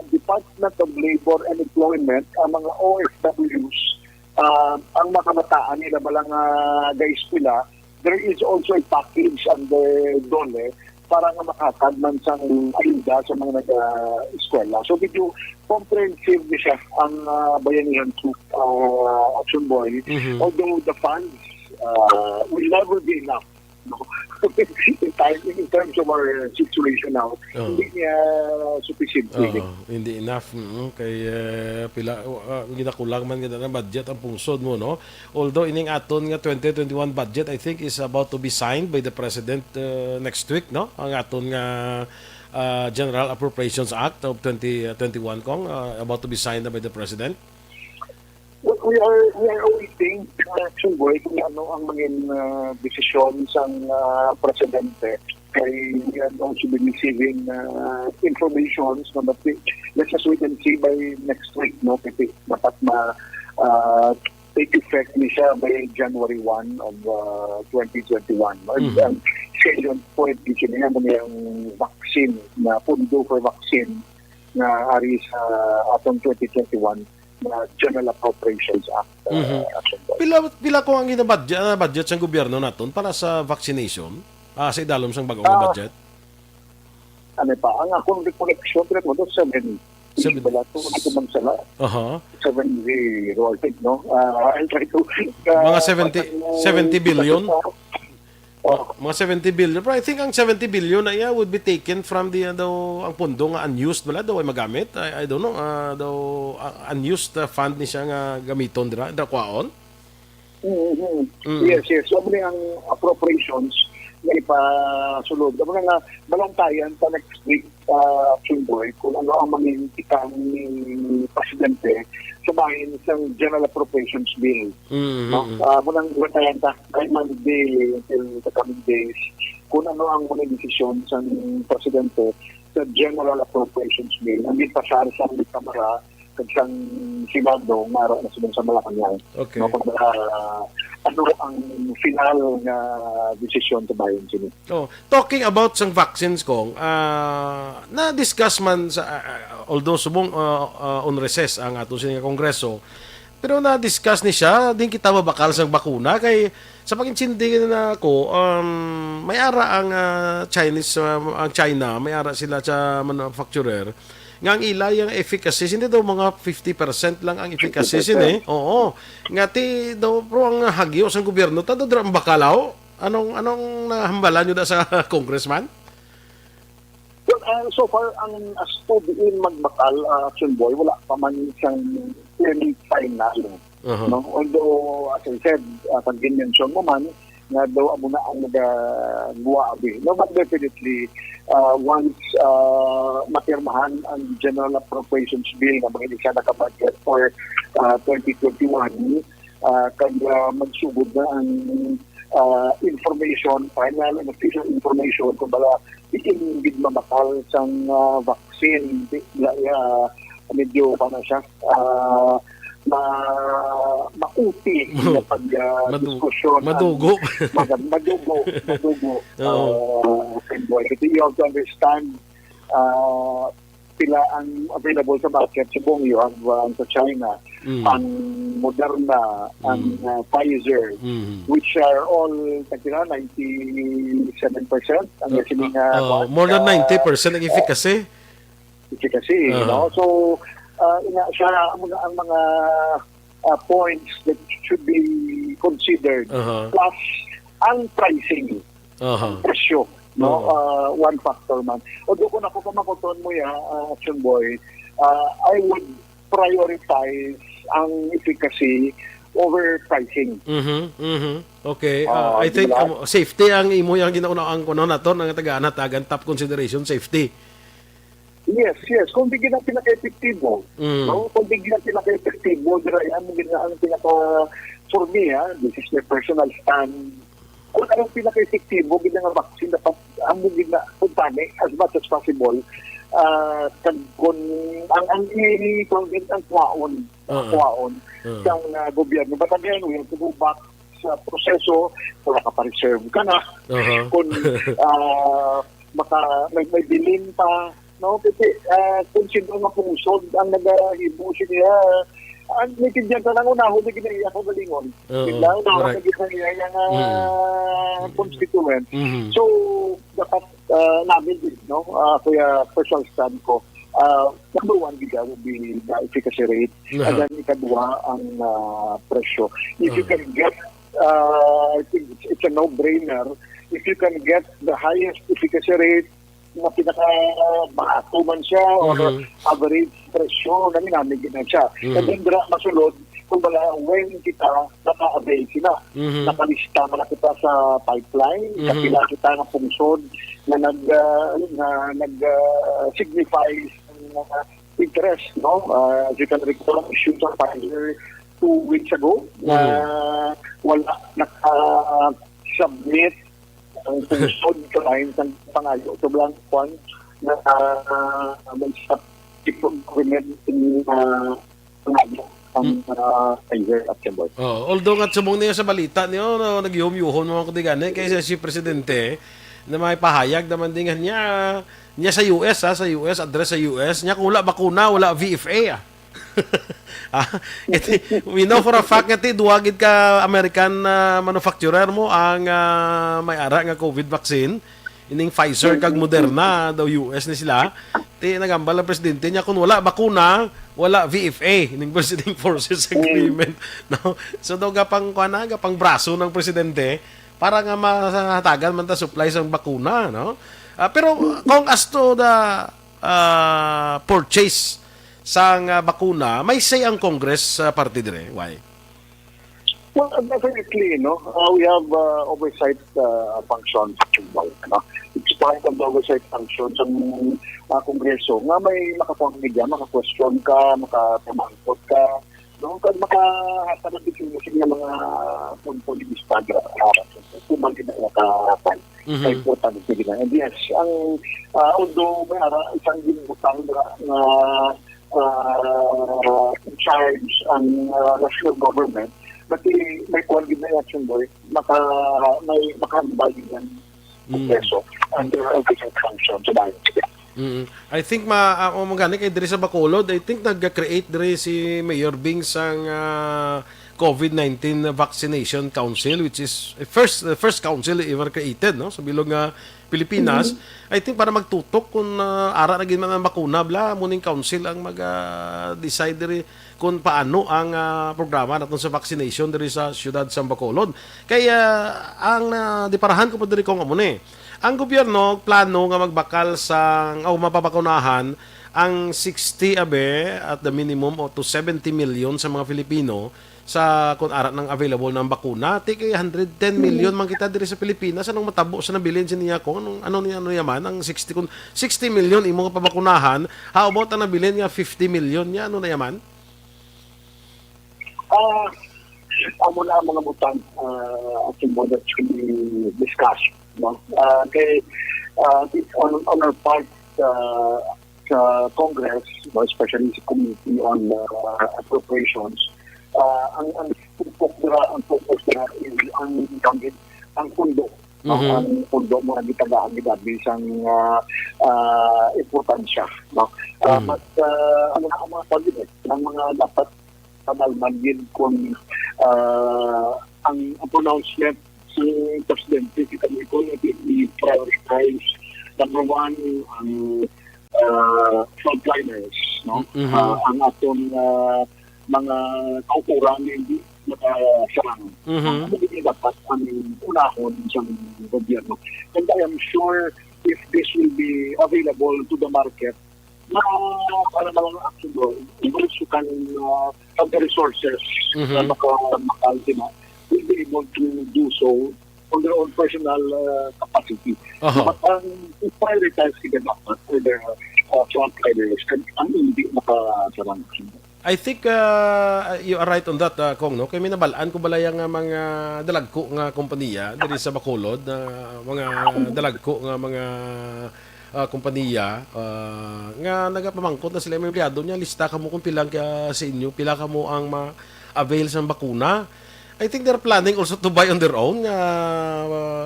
Department of Labor and Employment, ang mga OFWs, ang makamataan nila balang guys pila, there is also a package under DOLE para nga makatag man sang ayuda sa mga nag-eskwela. So, medyo comprehensive siya ang bayanihan to Aksyon Boy. Although the funds will never be enough. No? in terms of our situation now, hindi niya sufficient. Hindi enough. Kay pila ginakulang man gid na budget ang pungsod mo, no? Although ining aton nga 2021 budget I think is about to be signed by the President next week, no? Ang aton nga General Appropriations Act of 2021 kong about to be signed by the President. We we are awaiting action boy kung ano ang maging desisyon ng presidente. Kay we are also been receiving information no, but let's just wait and see by next week, no? Kasi dapat take effect ni siya by January 1 of 2021. And scheduled po ito niya yung vaccine na pundo for vaccine na ari sa atong 2021 na General Appropriations Act. Pila ko ang budget sa gobyerno naton para sa vaccination? Sa idalom sang bagong budget? Ano pa? Ang akong recollection, pero ito 7. Wala ito, ito man sala. 7-0, I think, no? I'll try to... mga 70 billion? Mga 70 billion. Pero I think ang 70 billion na would be taken from the ang pondo nga unused wala daw ay magamit. I don't know. Unused fund ni siya nga gamiton dira kwaon. Yes. So, ang appropriations na ipasulod. Ang mga balantayan sa next week, Aksyon Boy, kung ano ang mamimitikan ni Presidente sumahin sa General Appropriations Bill. Munang balantayan kahit Monday until the coming days, kung ano ang mga desisyon sa Presidente sa General Appropriations Bill. Ang ipasar sa Kamara kagsang Senado, maro na sa Malacanang. Okay. No, ano ang final na desisyon sa bayan sini. Talking about sang vaccines kong, na-discuss man sa, although subong on recess ang ato sining kongreso, pero na-discuss ni siya, din kita mabakal sang bakuna, kay sa pag-intindi na ako, may ara ang ang China, may ara sila sa manufacturer, nga ang ilay ang efficacy, hindi daw mga 50% lang ang efficacy sin Oo. Nga ti daw pro ang hagyo sa gobyerno ta do ang bakalaw. Anong nahambalan niyo da sa congressman? Well, so far ang as to diin magbakal Aksyon Boy, wala pa man siyang clearly final. No? Although as I said, pag mention mo man na daw amo na ang nagaguwa abi. No, but definitely once mapirmahan ang General Appropriations Bill na mga siya nakabudget for 2021, kaya magsugod na ang information, final and official information kung bala ikinigid mamakal sa vaccine. Medyo pa na siya mauti na pag-diskusyon. Madugo. Madugo. Kasi you have to understand pila ang available sa market. Subong you have sa China, ang Moderna, ang Pfizer, which are all 97%. Ang more than 90% ang efficacy. No? So, siya ang mga points that should be considered. Plus, ang pricing, presyo. No? One factor man. Although kung ako kamakoton mo Aksyon Boy, I would prioritize ang efficacy over pricing. Okay. I think safety ang imo yang ginaunang kuno naton ang taga-anatagan top consideration safety. Yes. Kung bigyan natin pinaka-epektibo, no? Kung bigyan natin pinaka-epektibo, ang pinaka, for me, this is my personal stand, kung anong pinaka-epektibo, bigyan ng vaccine, dapat ang bigyan na puntani as much as possible, kung ang kwaon sa gobyerno. But again, we have to go back sa proseso, kung nakapareserve ka na, kung may bilin pa, no, kasi kung sino mapungsod ang nag-hibo siya, ang naitindihan ka lang unahon na ginaiya ko galingon. Biglang nagiging yung constituent. So, dapat namin din, no? Kaya personal stand ko, number one, would be the efficacy rate, and then ikadua ang presyo. If you can get, I think it's a no-brainer, if you can get the highest efficacy rate, na pinaka-bato man siya or average presyo na minamigin na siya. And then masulod, kung bala, when kita naka-avail sila, nakalista man na kita sa pipeline, kapila kita na pungsod na nag-signify interest, no? As you can recall, ang issue sa Pfizer 2 weeks ago na wala naka-submit ang tungsod kalahin ng pangayo. Sobrang kwan na mag-stop government in pangayo ang Kaiser at Chabot. Although nga sumong niya sa balita niyo, no, nagyuhom-yuhon mga kutigani, kaysa si Presidente, na may pahayag naman din niya sa US, sa US, address sa US, niya kung wala bakuna, wala VFA. We know for a fact nga duwagid ka American manufacturer mo ang may-ara nga COVID vaccine, ining Pfizer kag Moderna daw US ni sila. Nagambal ang presidente niya kung wala bakuna, wala VFA, ining Presiding Forces Agreement. No? So daw gapang braso ng presidente para nga mahatagan man ta supply ng bakuna, no? Pero kung as to the purchase sang bakuna, may say ang Congress sa party dire. Why? Well, definitely, we have oversight functions. It's part of the oversight functions ng Kongreso. Nga may makapangiga, maka-question ka, makapamangkot ka, kung makahasanan din ng mga politista kung bakit na nakarapan. Kaya important din na. And yes, although may isang ginbutang na in charge ang national government, but may quality na action boy, may makahambal yan Kongreso under oversight functions. I think magani kay diri sa Bacolod, I think nag-create diri si Mayor Bing sang COVID-19 vaccination council, which is the first council ever created, no, sa bilog nga Pilipinas. I think para magtutok kung ara na gid man ang bakuna, muning council ang mag-decide diri kung paano ang programa naton sa vaccination diri sa siyudad sa Bacolod. Kaya ang diparahan ko pa diri kung amune, ang gobyerno plano nga magbakal sang mapapakunahan ang 60 at the minimum o to 70 million sa mga Filipino sa kung arat ng available ng bakuna. Kay 110 million man kita diri sa Pilipinas, anong matabo sa nabilin niya ko ano yaman ang 60 million imo nga pabakunahan. How about ang nabilin nga 50 million niya, ano na yaman? Amo na mga butang at yung that should be discussed. Kay on our part sa Congress, especially sa Committee on Appropriations, ang focus nila is ang pundo. Ang pundo mo na gitagaan bisang importansya. But ang mga pagdinig, ang mga dapat tamalmagin kung ang pronouncement sa Presidente si Kamiko na i-prioritize number one ang frontliners, ang atong mga kaukuran hindi makasarang. Hindi dapat ang unahon sa gobyerno. And I am sure if this will be available to the market, para mga action doon, those who can have the resources na makaltima will be able to do so on their own personal capacity. But ang prioritize sila dapat for their frontliners ang hindi makasarang. I think you are right on that, Kong, no? Kaya minabalaan ko balay ang mga dalagko nga kompanya diri sa Bacolod, mga dalagko nga mga kompanya nga nagapamangkot na sila may empleyado niya, lista ka mo kung pilang sa inyo, pila ka mo ang ma-avail sa bakuna. I think they're planning also to buy on their own.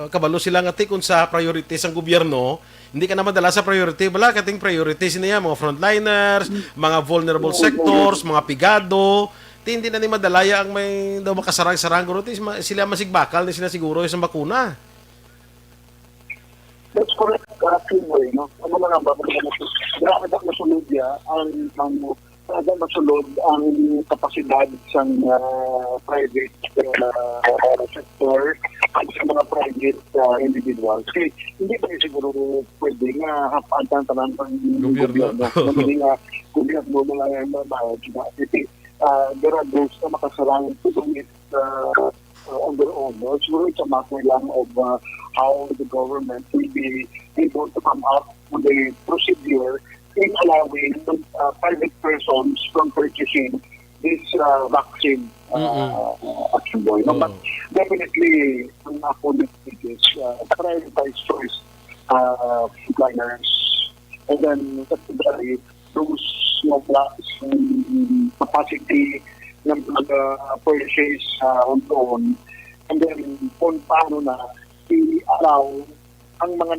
Kabalo sila nga kung sa priorities ang gobyerno, hindi ka na madala sa priority. Wala kating priorities niya, mga frontliners, mga vulnerable sectors, mga pigado. Hindi na ni madalaya ang may daw makasarang-sarang guro. Sila masigbakal na sila siguro isang bakuna. That's correct. No? Ano mga grabe na masulod masulod ang kapasidad sa private sector at sa mga private individuals. Kasi hindi pa siguro pwede nga hapantan-tanan ng gobyerno. Hindi nga gobyerno mo lang ang mabawad. There are those na makasarang to do it on their own. Siguro it's a matter lang of how the government will be able to come up with a procedure in allowing private persons from purchasing this vaccine action boy. No? But definitely, ang ako is prioritize choice suppliers. And then, secondary, those capacity ng purchase on own. And then, kung paano na i-allow ang mga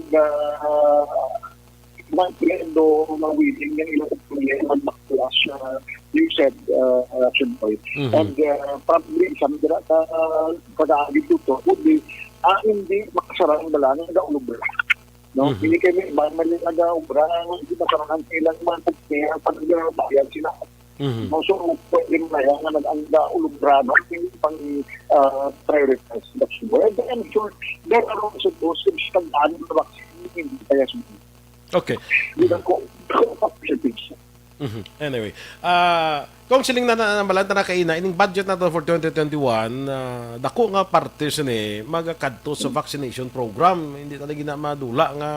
kliyendo na willing ng ilang kliyendo mag-plus you said, action point. And probably, isang dira pag-aagit ito would be hindi makasarang dala ng nag-ulubra. No? Hindi kami mali nag-ulubra, hindi masarang ilang mga pag-bayad sila. No, so, pwede mo na yan na nag-ulubra, no? Hindi pang prioritize action point. And I'm sure there are also those who stand-aan na vaccine, hindi kaya sumunod. Okay. Anyway, kung siling na balanta na kaina, ining budget nato for 2021, dako nga parte sini magakadto sa vaccination program. Hindi talaga na madula nga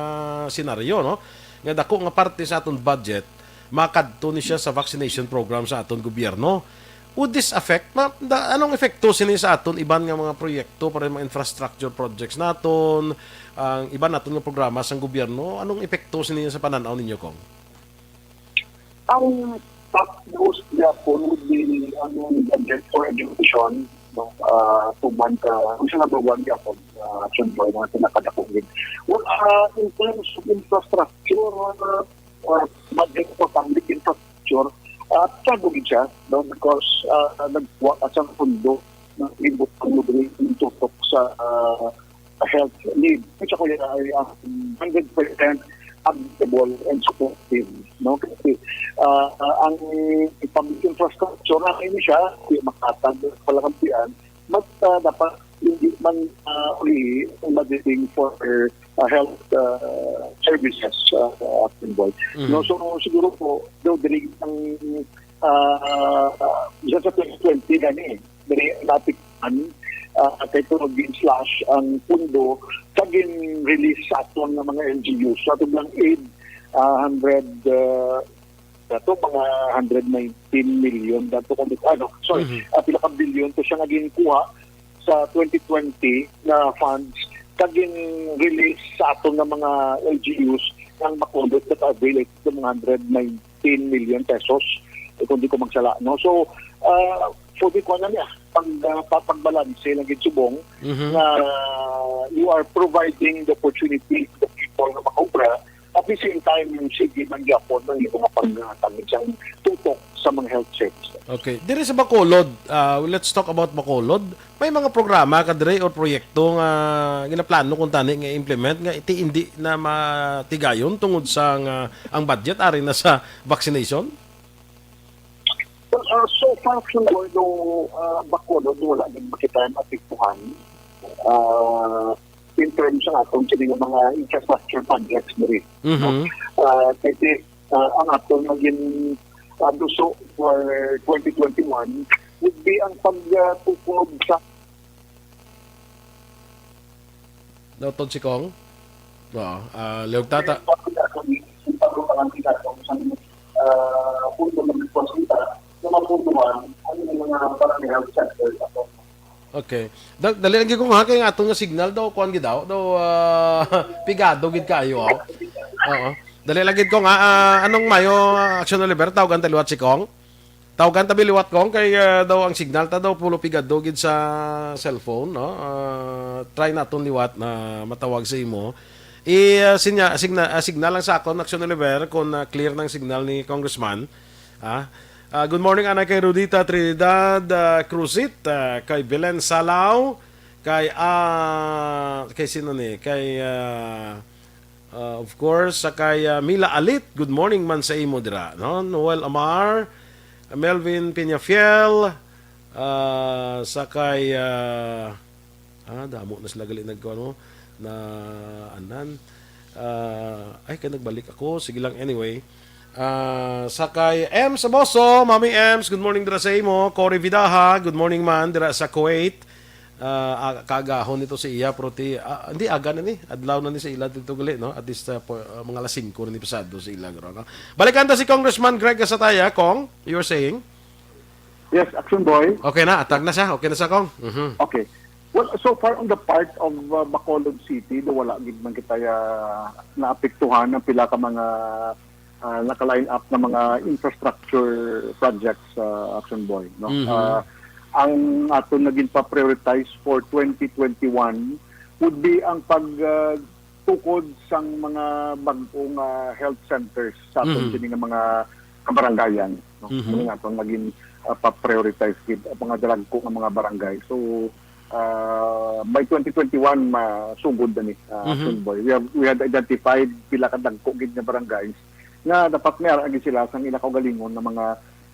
senaryo, no? Nga dako nga parte sa aton budget, makadto ni siya sa vaccination program sa aton gobyerno. Would this affect, anong epekto sini sa aton iban nga mga proyekto para mga infrastructure projects naton, ang iban naton nga programa sa gobyerno, anong epekto sini sa pananaw ninyo, Kong? Ang top news niya po would be budget for education, no? 2 months, kung siya number 1 niya po, action boy na pinakadakongin. Well, in terms of infrastructure, or budget for public infrastructure, tragedy siya, no? Because nagbuwa at sa pundo ng ibot ang lubi tutok sa health need. Kasi ko yan ay 100% adaptable and supportive. No? Kasi ang public infrastructure na ini siya, makatag palakampian, mas dapat hindi man uli budgeting for health services no, so siguro po daw diri ang sa 2020 gani diri natikman kay tulog din slash ang pundo kagin release sa aton ng mga LGUs sa so, lang aid 100 dato mga 119 million dato kung pila ka billion to siya naging kuha sa 2020 na funds kaging release sa aton ng mga LGUs ng Bacolod that avail ng mga 119 million pesos kung di ko magsala. No? So, for the ko na niya, pagbalanse ng gitsubong na you are providing the opportunity to the people na makubra at the same time yung sige magyapon ng mga pagtangin siyang tutok sa mga health services. Okay. Dire sa Bacolod, let's talk about Bacolod. May mga programa kadire o proyekto nga ginaplano kung tani nga implement nga iti hindi na matigayon tungod sa ang budget ari na sa vaccination? Well, so far from the Bacolod, wala din makita matikpuhan in terms ng atong sining mga infrastructure projects diri. Kasi ang atong naging duso for 2021 would be ang pagtukob sa Daw si Kong? Leog tata. Okay. Dali lagi ko nga kay atong nga signal daw kuan gid daw pigado gid kayo. Oo. Dali lagi ko nga anong mayo Aksyon Oliver tawagan taliwat si Kong. Tawagan tabi liwat Kong kay daw ang signal ta daw pulo pigado gid sa cellphone, no? Try naton liwat na matawag sa imo. Signal lang sa akon Aksyon Oliver kung clear ng signal ni Congressman. Good morning, Ana, kay Rudita Trinidad Cruzit, kay Belen Salao, kay sino ni? Kay, of course, kay Mila Alit. Good morning man sa imo dira. No? Noel Amar, Melvin Peñafiel, sa kay, damo na sila gali nagkawa, no? Na, anan. Kaya nagbalik ako. Sige lang, anyway. Sakay Ems Aboso, Mami Ems, good morning dira sa imo. Cory Vidaha, good morning man dira sa Kuwait. Kaagahon nito sa iya proti hindi aga na ni adlaw na ni sa ila dito gali, no? At least mga alas 5 na ni pasado sa ila, no? Balikan ta si Congressman Greg Kasataya. Kong, you were saying? Yes, Action Boy. Okay na, atag na siya. Okay na siya, Kong. Mhm. Okay. Well, so far on the part of Bacolod City, do wala gid man kita naapektuhan ng pila ka mga naka-line up na mga infrastructure projects Action Boy, no. Ang aton naging pa-prioritize for 2021 would be ang pagtukod sang mga bagong health centers sa aton kini nga mga kabarangayan, no. Muna nga aton naging pa-prioritize gid ang mga dalagko nga mga barangay. So by 2021 masugod na ni Action Boy. We had identified pila ka dagko gid nga barangays na dapat meron agi sila sang ila kaugalingon ng mga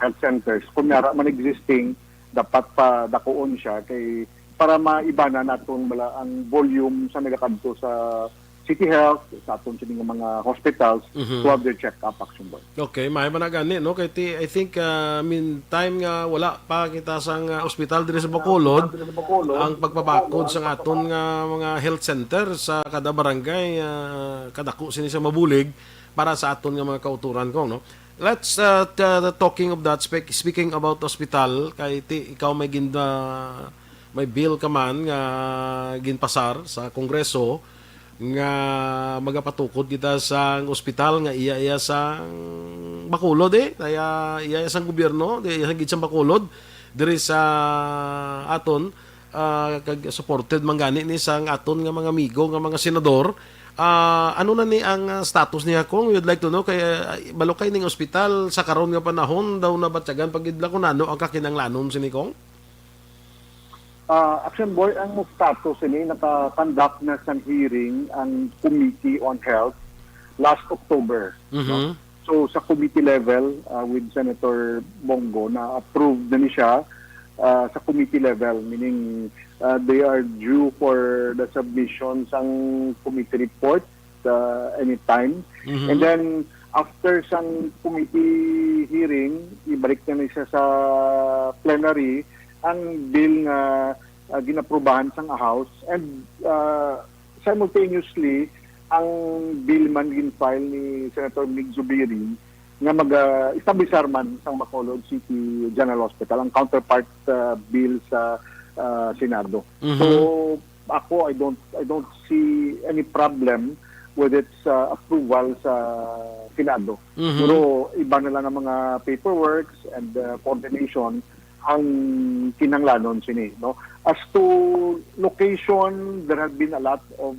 health centers. Kung meron man existing, dapat pa dakuon siya kay para maibana naton bala ang volume sa nagakadto sa City Health, sa aton sining mga hospitals to have their check-up, Action Boy. Okay, may managani, no? Kay I think meantime nga wala pa kita sang ospital diri sa Bacolod. Ang pagpabakod sa aton nga mga health center sa kada barangay kadako sini sa mabulig para sa aton nga mga kauturan ko, no? Let's talking of that, speaking about hospital, kay ikaw may may bill ka man nga ginpasar sa Kongreso nga magapatukod kita sa ospital nga iya sa Bacolod iya sa gobyerno iya gid sa Bacolod diri sa aton kag supported man gani ni sang aton nga mga amigo nga mga senador. Ano na ni ang status niya, kung you'd like to know, kay balokay ning ospital sa karon nga panahon daw na batyagan pagidla ko nano ang kakinanglanon sini Kong? Action Boy, ang status ini naka-conduct na sa hearing ang Committee on Health last October. No? So sa committee level with Senator Bongo na approved na ni siya sa committee level, meaning they are due for the submission sang committee report anytime. And then after sang committee hearing, ibalik na siya sa plenary ang bill nga ginaprubahan sang House, and simultaneously ang bill man gin-file ni Senator Mig Zubiri nga mag-establisar man sang Bacolod City General Hospital, ang counterpart bill sa Senado. So ako, I don't see any problem with its approval sa Senado. Pero iba na lang ang mga paperworks and coordination ang kinanglanon sini, no. As to location, there have been a lot of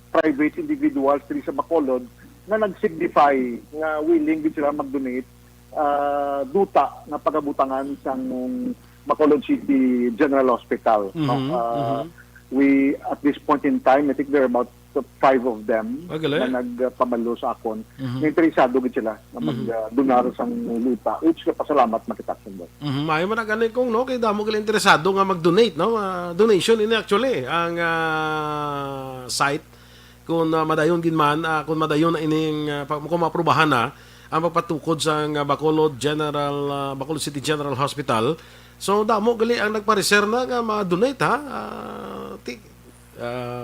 private individuals diri sa Bacolod na nag-signify nga willing din sila mag-donate duta na pagabutangan sa Bacolod City General Hospital. We, at this point in time, I think there are about 5 of them na nagpamalo sa akon. Interesado gid sila na mag-donar sang lupa. Which pasalamat makitaksyon ba. May man gani kong, no, kay damo gid interesado nga mag-donate, no. Donation ini actually ang site kung madayon gid man kung madayon na ining kung maaprubahan na ang pagpatukod sa Bacolod City General Hospital. So damo gali ang nagpa-reserve na nga ma-donate Yes,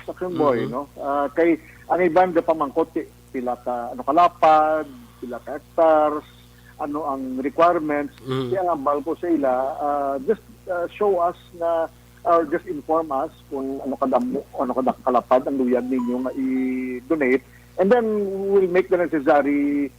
Action Boy, no. Kay ang iban da pamangkot pila ka kalapad, pila ka hectares, ano ang requirements, kaya ang balko sa ila just show us na or just inform us kung ano kalapad ang luyag ninyo nga i-donate, and then we'll make the necessary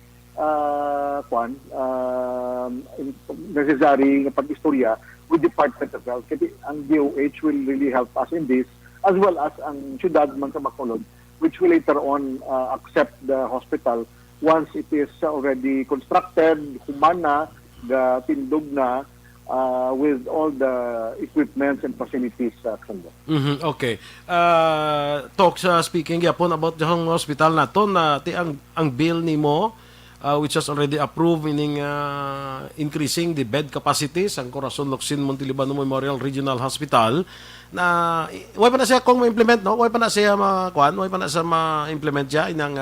necessary nga pag-istorya with Department of Health. Kasi ang DOH will really help us in this, as well as ang syudad man sa Bacolod, which will later on accept the hospital once it is already constructed, humana, tindog na, with all the equipments and facilities. Okay. Speaking yapon about yung hospital nato na ang bill nimo which has already approved, meaning increasing the bed capacity sa Corazon Locsin Montelibano Memorial Regional Hospital, na way pa na siya kung ma-implement, no? Way pa na siya way pa na siya ma-implement siya inang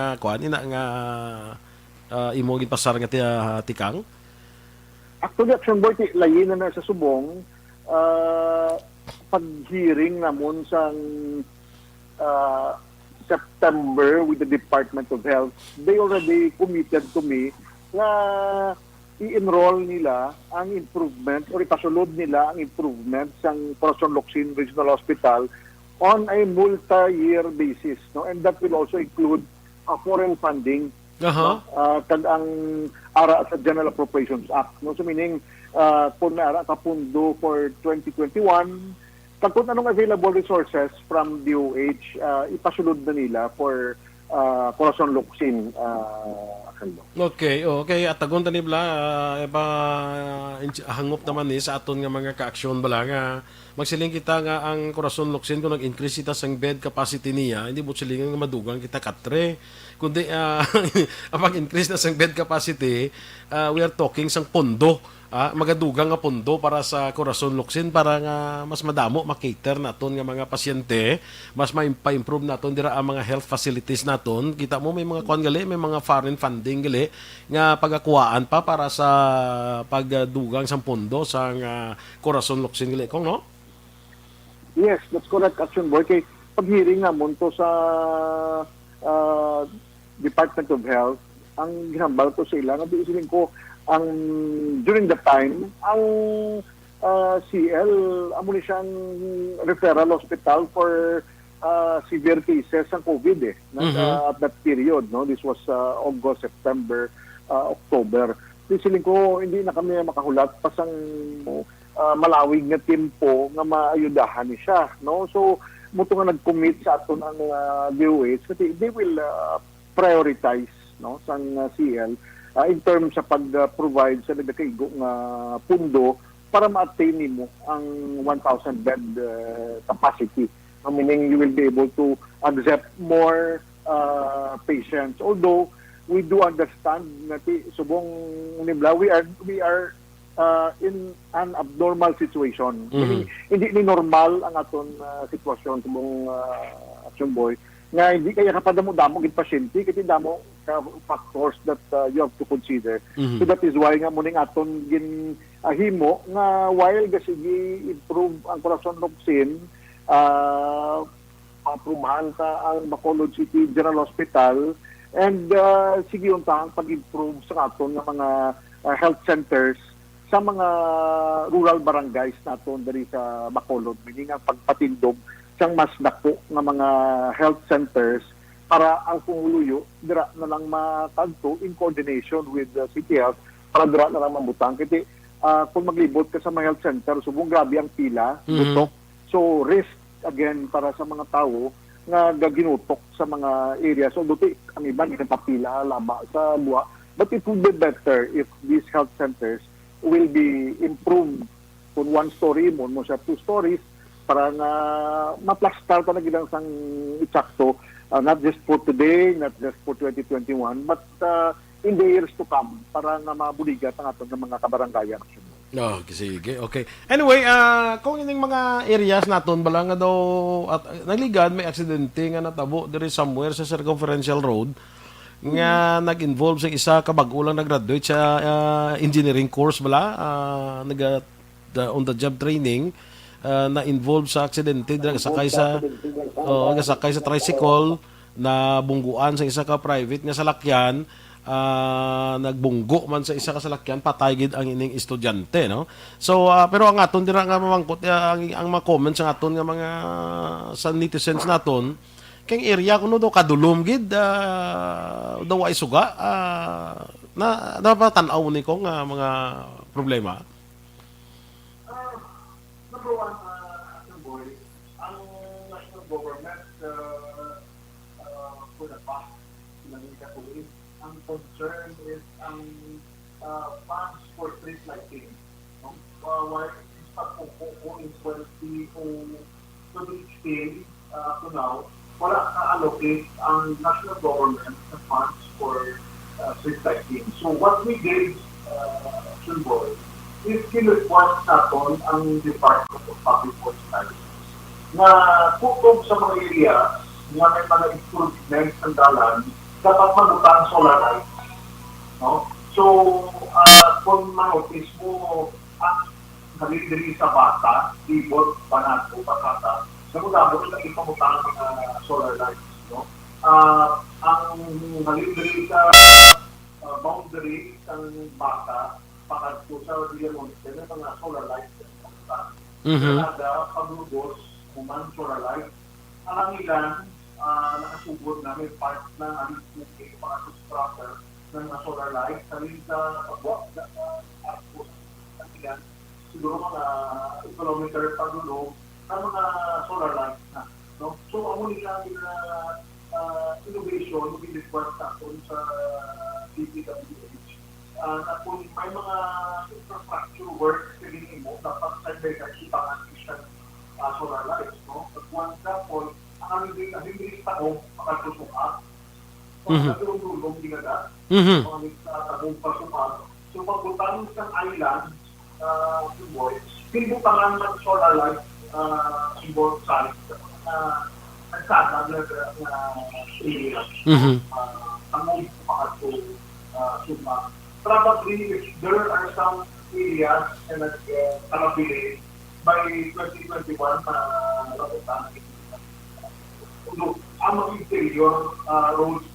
imo gipasar nga tikang. Actually, Action Boy, layin na sa subong pag-hearing namon sang September with the Department of Health. They already committed to me na i-enroll nila ang improvement or ipasulod nila ang improvement sa Corazon Locsin Regional Hospital on a multi-year basis, no? And that will also include foreign funding, Aha. kag ang ara sa General Appropriations Act, no? So meaning kung naara ka pundo for 2021, kag kung anong available resources from DOH, ipasulod na nila for Corazon Locsin. Okay, okay. At tagon tani bala, hangop naman ni sa aton nga mga ka-aksyon bala nga magsiling kita nga ang Corazon Locsin kung nag-increase kita sang bed capacity niya, hindi mo silingan nga madugang kita katre. Kundi ang pag-increase na sang bed capacity, we are talking sang pondo. Magadugang nga pondo para sa Corazon Locsin para nga mas madamo makater naton nga mga pasyente, mas ma-improve naton dira ang mga health facilities naton. Kita mo may mga kuan gali, may mga foreign funding gali nga pagakuhaan pa para sa pagdugang sang pondo sa Corazon Locsin gali kung no? Yes, that's correct, Aksyon Boy. Kay pag-hearing nga to sa Department of Health, ang ginambal ko sa ilang, at isipin ko, ang during the time, ang CL, amo ni siyang referral hospital for severe cases ng COVID at that period. No? This was August, September, October. Isipin ko, hindi na kami makahulat pasang malawig nga tempo nga maayudahan ni siya, no? So muto nga nag-commit sa aton ang DOH kasi they will prioritize, no, sang CL in terms sa pag-provide sa nagkaigo nga pundo para ma-attain nimo ang 1,000 bed capacity. Meaning you will be able to accept more patients, although we do understand na subong nibla we are in an abnormal situation. Mhm. Hindi ni normal ang aton sitwasyon subong Aksyon Boy nga hindi kaya kapadamo-damo gid pasyente kasi damo factors that you have to consider. Mhm. So that is why nga muning aton gin himo nga while gasigi improve ang Corazon Locsin, aprubahan ka ang Bacolod City General Hospital and sige untang pag-improve sa aton nga mga health centers sa mga rural barangays naton diri sa Bacolod, meaning ang pagpatindog sang mas dako nga mga health centers para ang pumuluyo dira na lang makadto in coordination with the City Health para dira na lang mambutang kasi kung maglibot ka sa mga health center subong grabe ang pila, butok. So risk again para sa mga tao nga gaginutok sa mga areas. So duti ang iba hindi papila laba sa buwa, but it would be better if these health centers will be improved kung one story mo siya 2 stories para nga maplastar ta na gilang sang itsakto, not just for today, not just for 2021, but in the years to come para nga mabuligat ang aton mga kabarangayan. Okay, sige. Okay. Anyway, kung ining mga areas naton bala nga daw at nagligad may aksidente nga natabo diri somewhere sa Circumferential Road nga nag-involve sa isa ka bag-o lang nag-graduate sa engineering course bala, on the job training, na involved sa aksidente sakay sa tricycle na bungguan sa isa ka private nga salakyan, nagbunggo man sa isa ka salakyan, patay gid ang ining estudyante, no? So pero ang aton dira nga mamangkot ang mga comments ang aton nga mga sa netizens naton keng area kuno do kadulom gid daw ay suga na napatan-aw ni ko nga mga problema. Number one, boy, ang national government for the past ang concern is ang funds for street lighting. While it's not in 20 to the extent to now, wala na-allocate ang national government na funds for street lighting. So what we did, Aksyon Boy, is kinrequest natin ang Department of Public Works Services na kung sa mga areas na may mga improvements ng dalan, dapat magutang solar lights. No? So, kung ma-notice mo ang nalidiri sa bata, libot, panato, patata, nagudabot na ipamutang mga solar lights. No? Ang nalidiri sa boundary ng bata, pakadto sa Diamond na mga solar light. Mhm. Kada paglubos, kuman solar light, ang ilan nakasugod namin part ng aming booking para subscriber ng mga solar light. Sabi sa pagbuwak na arcos ang ilan, siguro mga kilometer paglulog ng mga solar light na. No? So, ang nila innovation, mag-require sa DPWH. Na kung may mga infrastructure work sa gini mo, dapat side-by ipangan isang solar lights. No? At one example, ang hindi taong makatusukat. So, nagulong ginada, mga taong pasukat. So, pagbutan ng island, symbol, pinutangan ng solar light symbol sa nagsasag na area. Ang pakato suma. Probably, there are some areas na nagkalabili by 2021 na nalabutan. Ang mga interior roads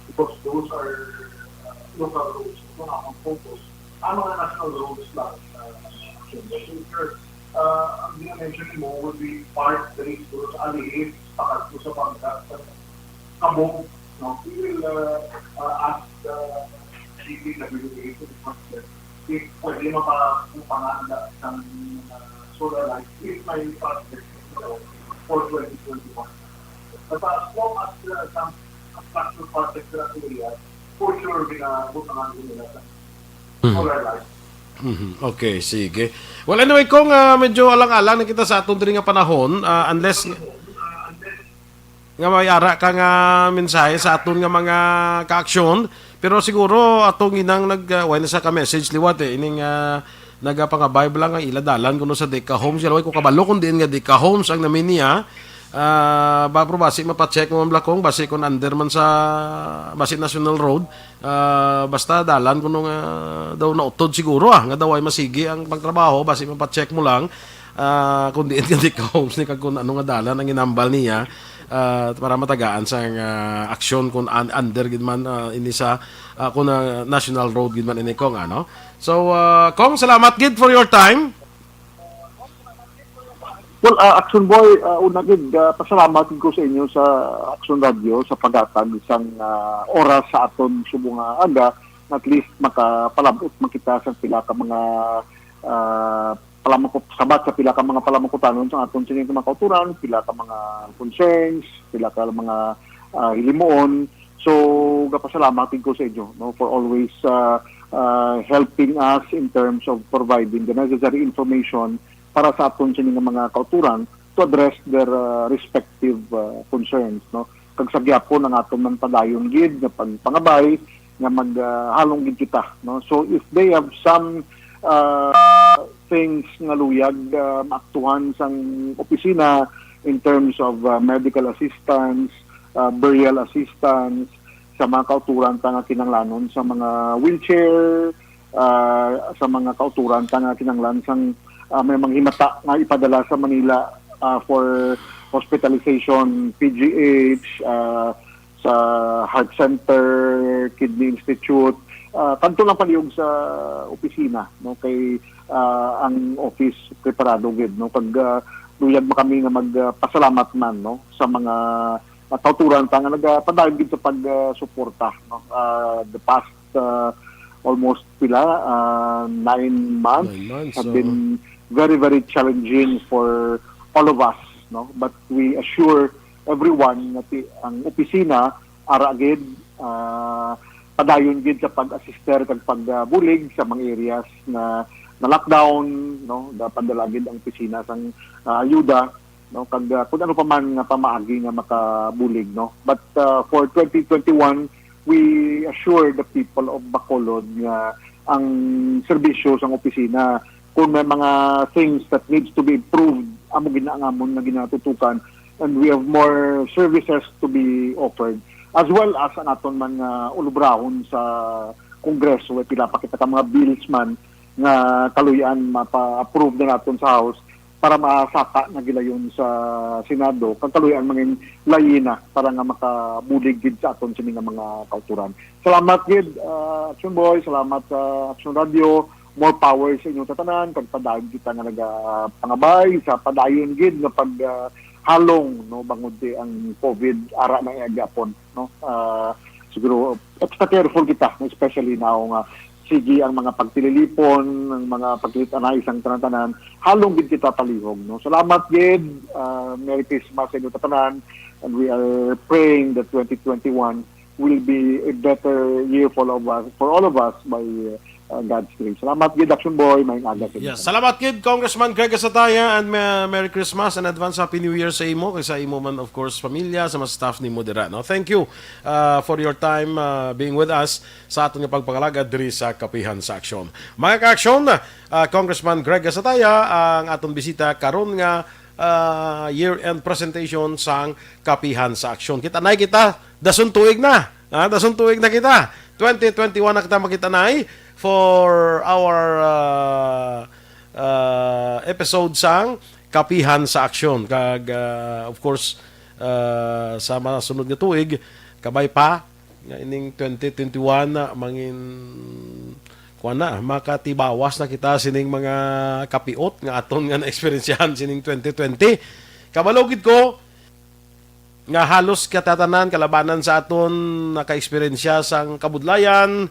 because those are local roads. Ito na ang focus. Ang mga national roads lang. Ang dinamention mo will be part that is those alihis, pakatlo sa pangkat, kabong. No? We will ask the DPWH to the if pwede mapapanganda ng solar light if may project for 2021. But as long as some structural projects na area, for sure binabutangan din nila sa solar light. Okay, sige. Well, anyway, kung medyo alang-alang na kita sa atong diri nga panahon, unless nga may ara ka nga mensahe sa aton nga mga ka-aksyon, pero siguro atong inang wala sa ka message liwat ining nagapangabay lang ang iladalan kuno sa Deka Homes. Yalaway ko kabalo kun diin nga Deka Homes ang namin niya. Babro basi mapacheck mo blakong basi kun under man sa basi National Road, basta dalan kuno nga daw na utod siguro nga daw ay masigi ang pagtrabaho basi mapacheck mo lang kun diin nga Deka Homes ni kag kun ano nga dalan ang ginambal niya. Para matagaan sa aksyon kung under gid man ini sa kung national road gid man ini kong ano. So Kong, salamat gid for your time. Well, Aksyon Boy, una gid pasalamat ko sa inyo sa Aksyon Radio sa paghatag isang oras sa aton subong aga, at least makapalabot makita sa pila ka mga sabat sa pila ka mga palamukutanon sa aton sining mga kauturan, pila ka mga concerns, pila ka mga hilimuon. So gapasalamat ko sa inyo, no, for always helping us in terms of providing the necessary information para sa aton sining mga kauturan to address their respective concerns, no. Kag sa gyapon ang aton man padayon gid nga pangabay nga maghalong gid kita, no. So if they have some things nga luyag maaktuhan sang opisina in terms of medical assistance, burial assistance sa mga kauturan nga kinahanglanon sa mga wheelchair, sa mga kauturan nga kinahanglan sang may mga himata nga ipadala sa Manila for hospitalization, PGH, sa Heart Center, Kidney Institute, kanto lang palihog sa opisina, no, kay ang office preparado gid, no, pag luyag mo kami nga magpasalamat man, no, sa mga kauturan nga nagapadayag gid sa pagsuporta, no. The past almost 9 months have been very, very challenging for all of us, no, but we assure everyone nga ang opisina ara gid padayon gid sa pag-assister kag pagbulig sa mga areas na lockdown, no, dapat dalagid ang opisina sang ayuda, no, kag kung ano pa man nga pamaagi nga makabulig, no. But for 2021 we assure the people of Bacolod nga ang serbisyo sang opisina kung may mga things that needs to be improved amo ginaangamon nga ginatutukan, and we have more services to be offered, as well as ang aton man nga ulubrahon sa Kongreso pila pa kita ka mga bills man nga kaluyan mapa-approve na naton sa House para masaka na gilayon sa Senado kagkaluyan mangin layina para nga makabulig gid sa aton sini nga mga kauturan. Salamat gid Aksyon Boy, salamat sa Aksyon Radio. More power sa inyong tatanan kag padayon kita nga nagapangabay sa padayon gid nga pag halong no bangod di ang COVID ara na iagapon no. Siguro extra careful kita especially now nga sige ang mga pagtililipon, ang mga pagtilit-anay isang tanan-tanan, halong gid kita palihog. No? Salamat gid, Merry Christmas sa inyong tatanan, and we are praying that 2021 will be a better year for all of us by God's grace. Salamat gid, Aksyon Boy, may aga. Yes, salamat gid Congressman Greg Asataya, and Merry Christmas and advance Happy New Year sa imo, kay sa imo man of course pamilya, sa mga staff ni Duran. No? Thank you for your time being with us sa aton nga pagpangalagad diri sa Kapehan sa Aksyon. Mga ka-aksyon, Congressman Greg Asataya ang aton bisita karon nga year-end presentation sang Kapehan sa Aksyon. Kita dason tuig na. Dason tuig na kita. 2021 na kita makita nay for our episode sang Kapehan sa Aksyon. Kag of course sa mga sunod nga tuig kabay pa nga ining 2021 na mangin kuana makatibawas na kita sining mga kapiot nga aton nga na-experiencehan sining 2020. Kabalogid ko nga halos katatanan kalabanan sa aton naka-experiensya sang kabudlayan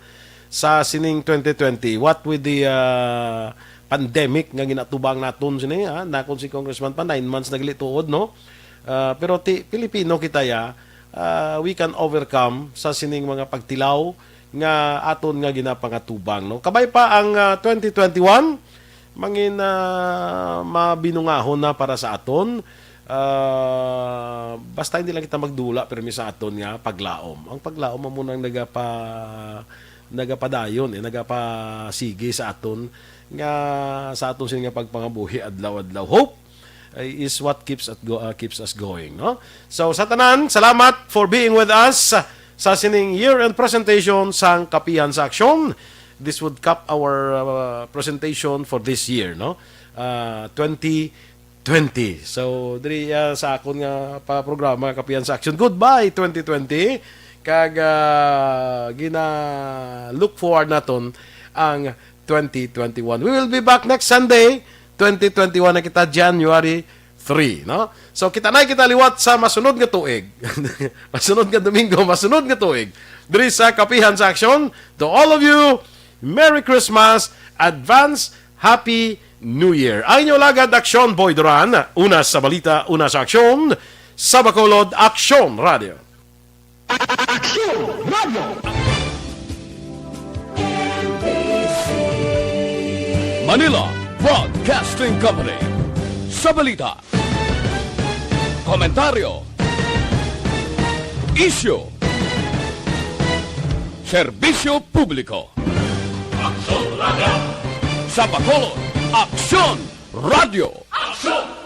sa sining 2020. What with the pandemic nga ginatubang naton sini nakon si Congressman pa 9 months naglituod no. Pero Pilipino kita we can overcome sa sining mga pagtilaw nga aton nga ginapangatubang no. Kabay pa ang 2021 mangin mabinungahon na para sa aton. Basta hindi lang kita magdula permi sa aton nga paglaom. Ang paglaom mo munang nagapadayon nagapasige sa aton nga sa aton sing nga pagpangabuhi adlaw-adlaw. Hope is what keeps us going, no? So sa tanan, salamat for being with us sa sining year-end presentation sang Kapehan sa Aksyon. This would cap our presentation for this year, no? 2020. So diri sa akon nga pa programa Kapehan sa Aksyon. Goodbye 2020. Kag gina look forward naton ang 2021. We will be back next Sunday, 2021 na kita January 3, no? So kita liwat sa masunod nga tuig. Masunod nga Domingo, masunod nga tuig. Diri sa Kapehan sa Aksyon. To all of you, Merry Christmas, advance Happy New Year. Ang inyo lagad Aksyon Boy Duran, una sa balita, una sa aksyon, sa Bacolod, Aksyon Radio. Aksyon Radio! Manila Broadcasting Company. Sa balita, komentaryo, issue, serbisyo publiko. Aksyon Radio! Sa Bacolod, Aksyon Radio! Aksyon!